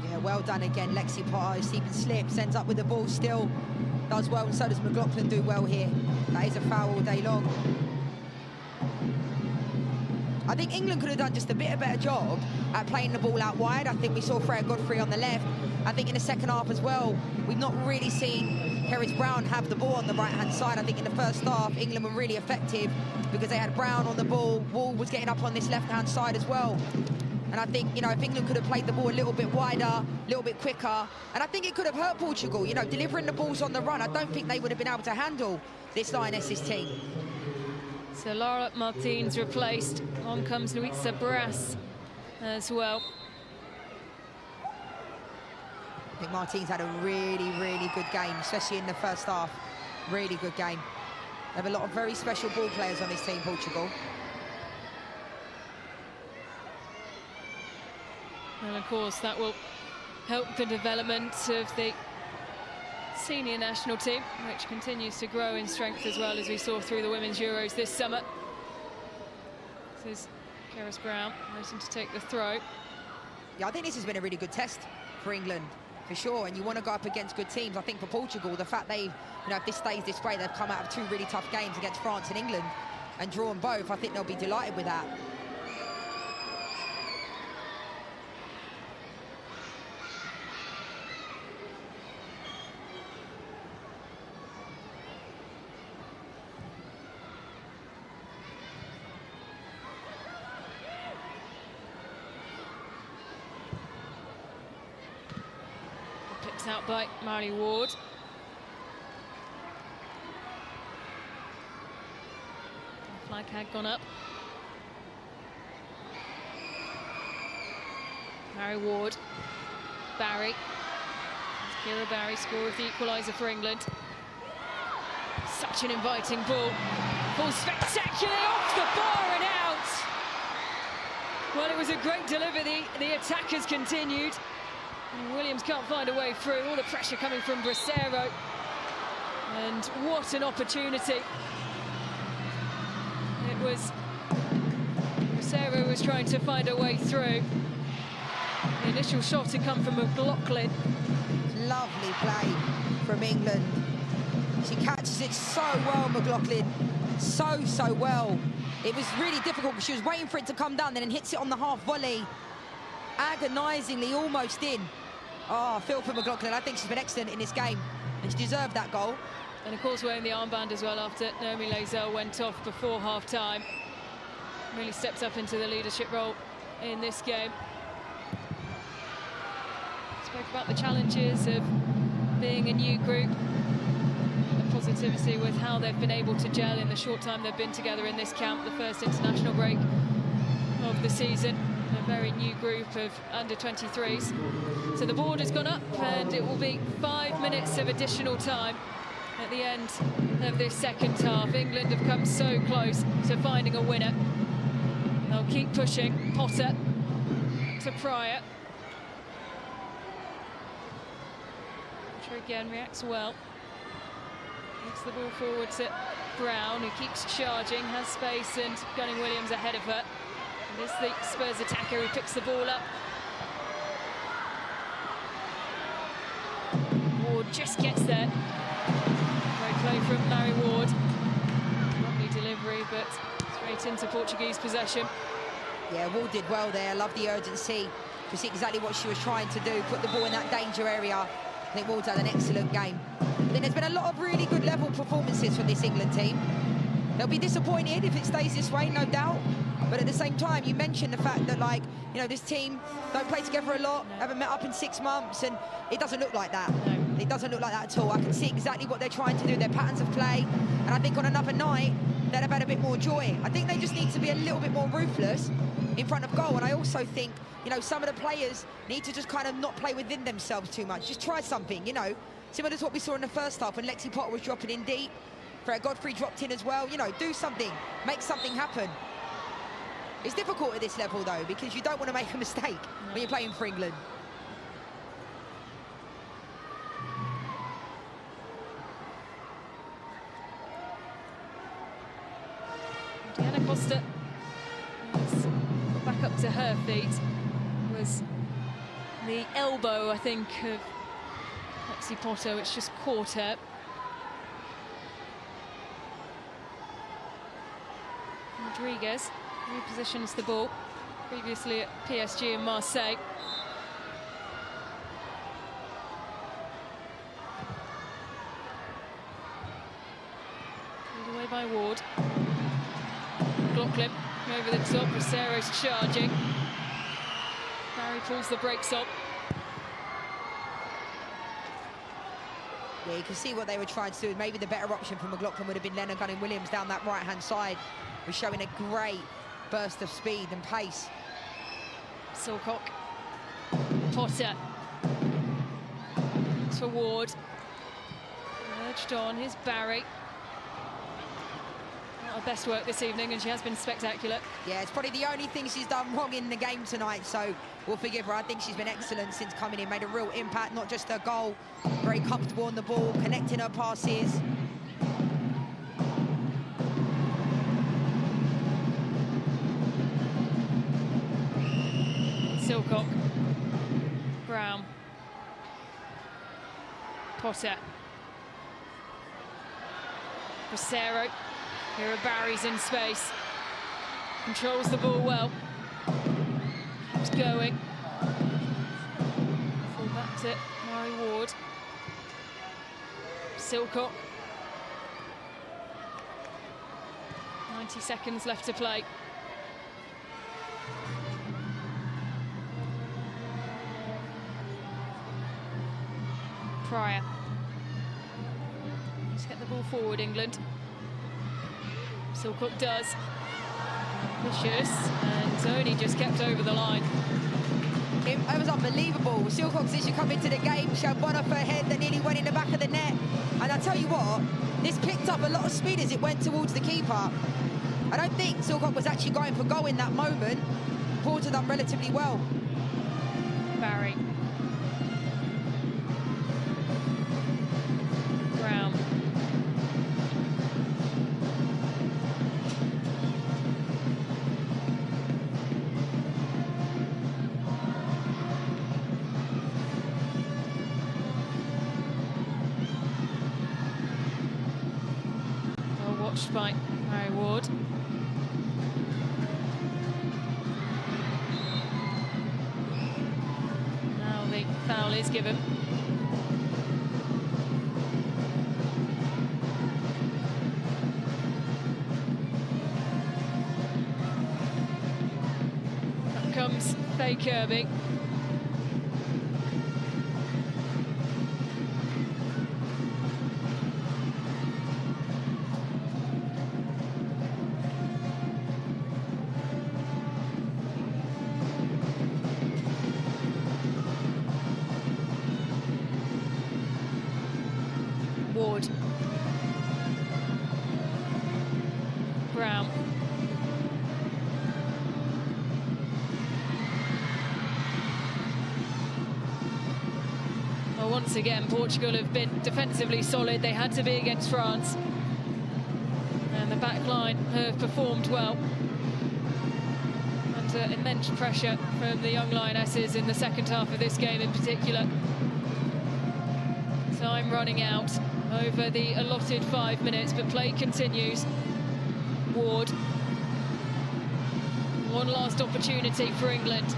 Yeah, well done again, Lexi Potter. Stephen slips, ends up with the ball still. Does well, and so does McLaughlin do well here. That is a foul all day long. I think England could have done just a bit of better job at playing the ball out wide. I think we saw Freya Godfrey on the left. I think in the second half as well, we've not really seen Kerris Brown have the ball on the right-hand side. I think in the first half, England were really effective because they had Brown on the ball. Wall was getting up on this left-hand side as well. And I think, you know, if England could have played the ball a little bit wider, a little bit quicker, and I think it could have hurt Portugal, you know, delivering the balls on the run. I don't think they would have been able to handle this Lionesses team. So Laura Martins replaced. On comes Luisa Brass as well. I think Martins had a really, really good game, especially in the first half. Really good game. They have a lot of very special ball players on this team, Portugal. And of course, that will help the development of the senior national team, which continues to grow in strength as well, as we saw through the Women's Euros this summer. This is Kerris Brown waiting to take the throw. Yeah, I think this has been a really good test for England, for sure. And you want to go up against good teams. I think for Portugal, the fact they, you know, if this stays this way, they've come out of two really tough games against France and England and drawn both. I think they'll be delighted with that. Out by Mary Ward. The flag had gone up. Mary Ward. Barry. Kira Barry score of the equalizer for England. Such an inviting ball. Ball spectacularly off the bar and out. Well, it was a great delivery. The attack has continued. And Williams can't find a way through. All the pressure coming from Bracero. And what an opportunity. It was... Bracero was trying to find a way through. The initial shot had come from McLaughlin. Lovely play from England. She catches it so well, McLaughlin. So well. It was really difficult because she was waiting for it to come down, then hits it on the half volley. Agonisingly almost in. Oh, feel for McLaughlin. I think she's been excellent in this game, and she deserved that goal. And of course wearing the armband as well after Naomi Lazelle went off before half-time. Really stepped up into the leadership role in this game. Spoke about the challenges of being a new group. The positivity with how they've been able to gel in the short time they've been together in this camp, the first international break of the season. A very new group of under-23s. So the board has gone up, and it will be 5 minutes of additional time at the end of this second half. England have come so close to finding a winner. They'll keep pushing. Potter to Pryor. Potter again reacts well. Takes the ball forward to Brown, who keeps charging, has space, and Gunning Williams ahead of her. And this is the Spurs attacker who picks the ball up. Ward just gets there. Great play from Larry Ward. Lovely delivery, but straight into Portuguese possession. Yeah, Ward did well there. I love the urgency. To see exactly what she was trying to do, put the ball in that danger area. I think Ward's had an excellent game. I think there's been a lot of really good level performances from this England team. They'll be disappointed if it stays this way, no doubt. But at the same time, you mentioned the fact that, like, you know, this team don't play together a lot, haven't met up in 6 months, and it doesn't look like that. No. It doesn't look like that at all. I can see exactly what they're trying to do, their patterns of play, and I think on another night, they'd have had a bit more joy. I think they just need to be a little bit more ruthless in front of goal, and I also think, you know, some of the players need to just kind of not play within themselves too much. Just try something, you know, similar to what we saw in the first half when Lexi Potter was dropping in deep. Fred Godfrey dropped in as well. You know, do something, make something happen. It's difficult at this level, though, because you don't want to make a mistake when you're playing for England. Diana Costa was back up to her feet. Was the elbow, I think, of Lexi Potter, which just caught her. Rodriguez repositions the ball, previously at PSG and Marseille. Pulled away by Ward. Glocklin over the top, Rosero's charging. Barry pulls the brakes on. Yeah, you can see what they were trying to do. Maybe the better option for McLaughlin would have been Leonard Gunning-Williams down that right-hand side. Was showing a great burst of speed and pace. Silcock. Potter. It's for Ward. Urged on, here's Barry. Not her best work this evening, and she has been spectacular. Yeah, it's probably the only thing she's done wrong in the game tonight, so we'll forgive her. I think she's been excellent since coming in, made a real impact, not just her goal, very comfortable on the ball, connecting her passes. Silcock. Brown. Potter. Rosero. Here are Barry's in space. Controls the ball well. Keeps going. Full back to Mari Ward. Silcock. 90 seconds left to play. Pryor. Let's get the ball forward, England. Silcock does. Vicious, and Tony just kept over the line. It was unbelievable. Silcock, since she come into the game, she had one off her head that nearly went in the back of the net. And I tell you what, this picked up a lot of speed as it went towards the keeper. I don't think Silcock was actually going for goal in that moment. Porter done relatively well. Barry. Brown. Well watched by Mary Ward. Now the foul is given. Comes Faye Kirby. Ward. Brown. Well, once again, Portugal have been defensively solid. They had to be against France. And the back line have performed well. Under immense pressure from the young Lionesses in the second half of this game in particular. Time running out over the allotted 5 minutes, but play continues. Ward. One last opportunity for England.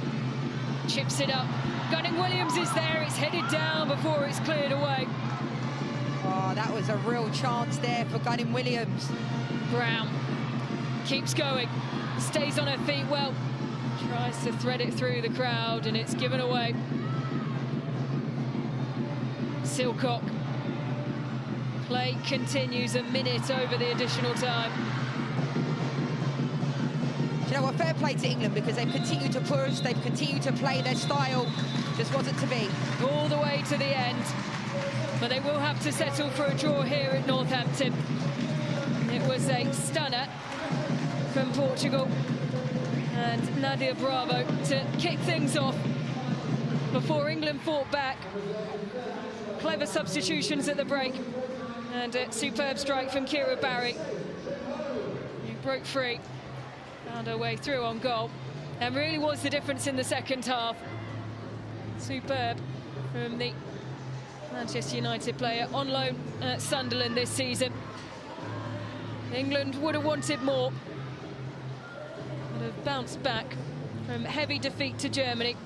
Chips it up. Gunning-Williams is there. It's headed down before it's cleared away. Oh, that was a real chance there for Gunning-Williams. Brown keeps going. Stays on her feet well. Tries to thread it through the crowd, and it's given away. Silcock. Play continues a minute over the additional time. You know what, fair play to England, because they've continued to push, they've continued to play their style, just wasn't to be. All the way to the end, but they will have to settle for a draw here at Northampton. It was a stunner from Portugal, and Nadia Bravo to kick things off before England fought back. Clever substitutions at the break, and a superb strike from Kira Barry, who broke free, found her way through on goal, and really was the difference in the second half. Superb from the Manchester United player on loan at Sunderland this season. England would have wanted more, would have bounced back from heavy defeat to Germany,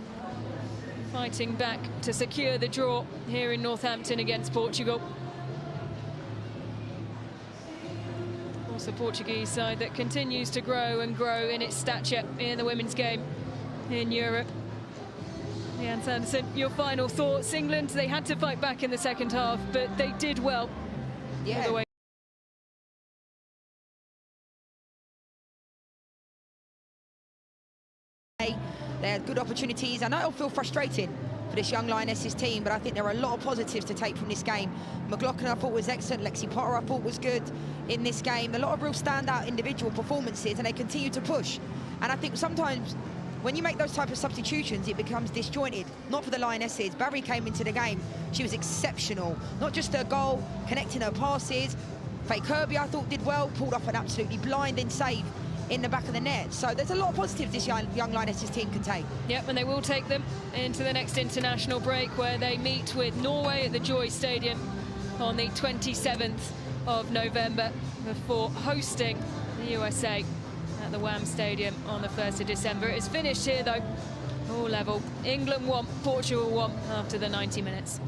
fighting back to secure the draw here in Northampton against Portugal. Of course, a Portuguese side that continues to grow and grow in its stature in the women's game in Europe. Leanne Sanderson, your final thoughts? England, they had to fight back in the second half, but they did well. Yeah. All the way. They had good opportunities. I know it'll feel frustrating for this young Lionesses team, but I think there are a lot of positives to take from this game. McLaughlin, I thought, was excellent. Lexi Potter, I thought, was good in this game. A lot of real standout individual performances, and they continue to push. And I think sometimes when you make those type of substitutions, it becomes disjointed. Not for the Lionesses. Barry came into the game. She was exceptional. Not just her goal, connecting her passes. Faye Kirby, I thought, did well. Pulled off an absolutely blinding save in the back of the net. So there's a lot of positives this young Lionesses team can take. Yep, and they will take them into the next international break, where they meet with Norway at the Joy Stadium on the 27th of November before hosting the USA at the WAM Stadium on the 1st of December. It's finished here though, all level. England won, Portugal won after the 90 minutes.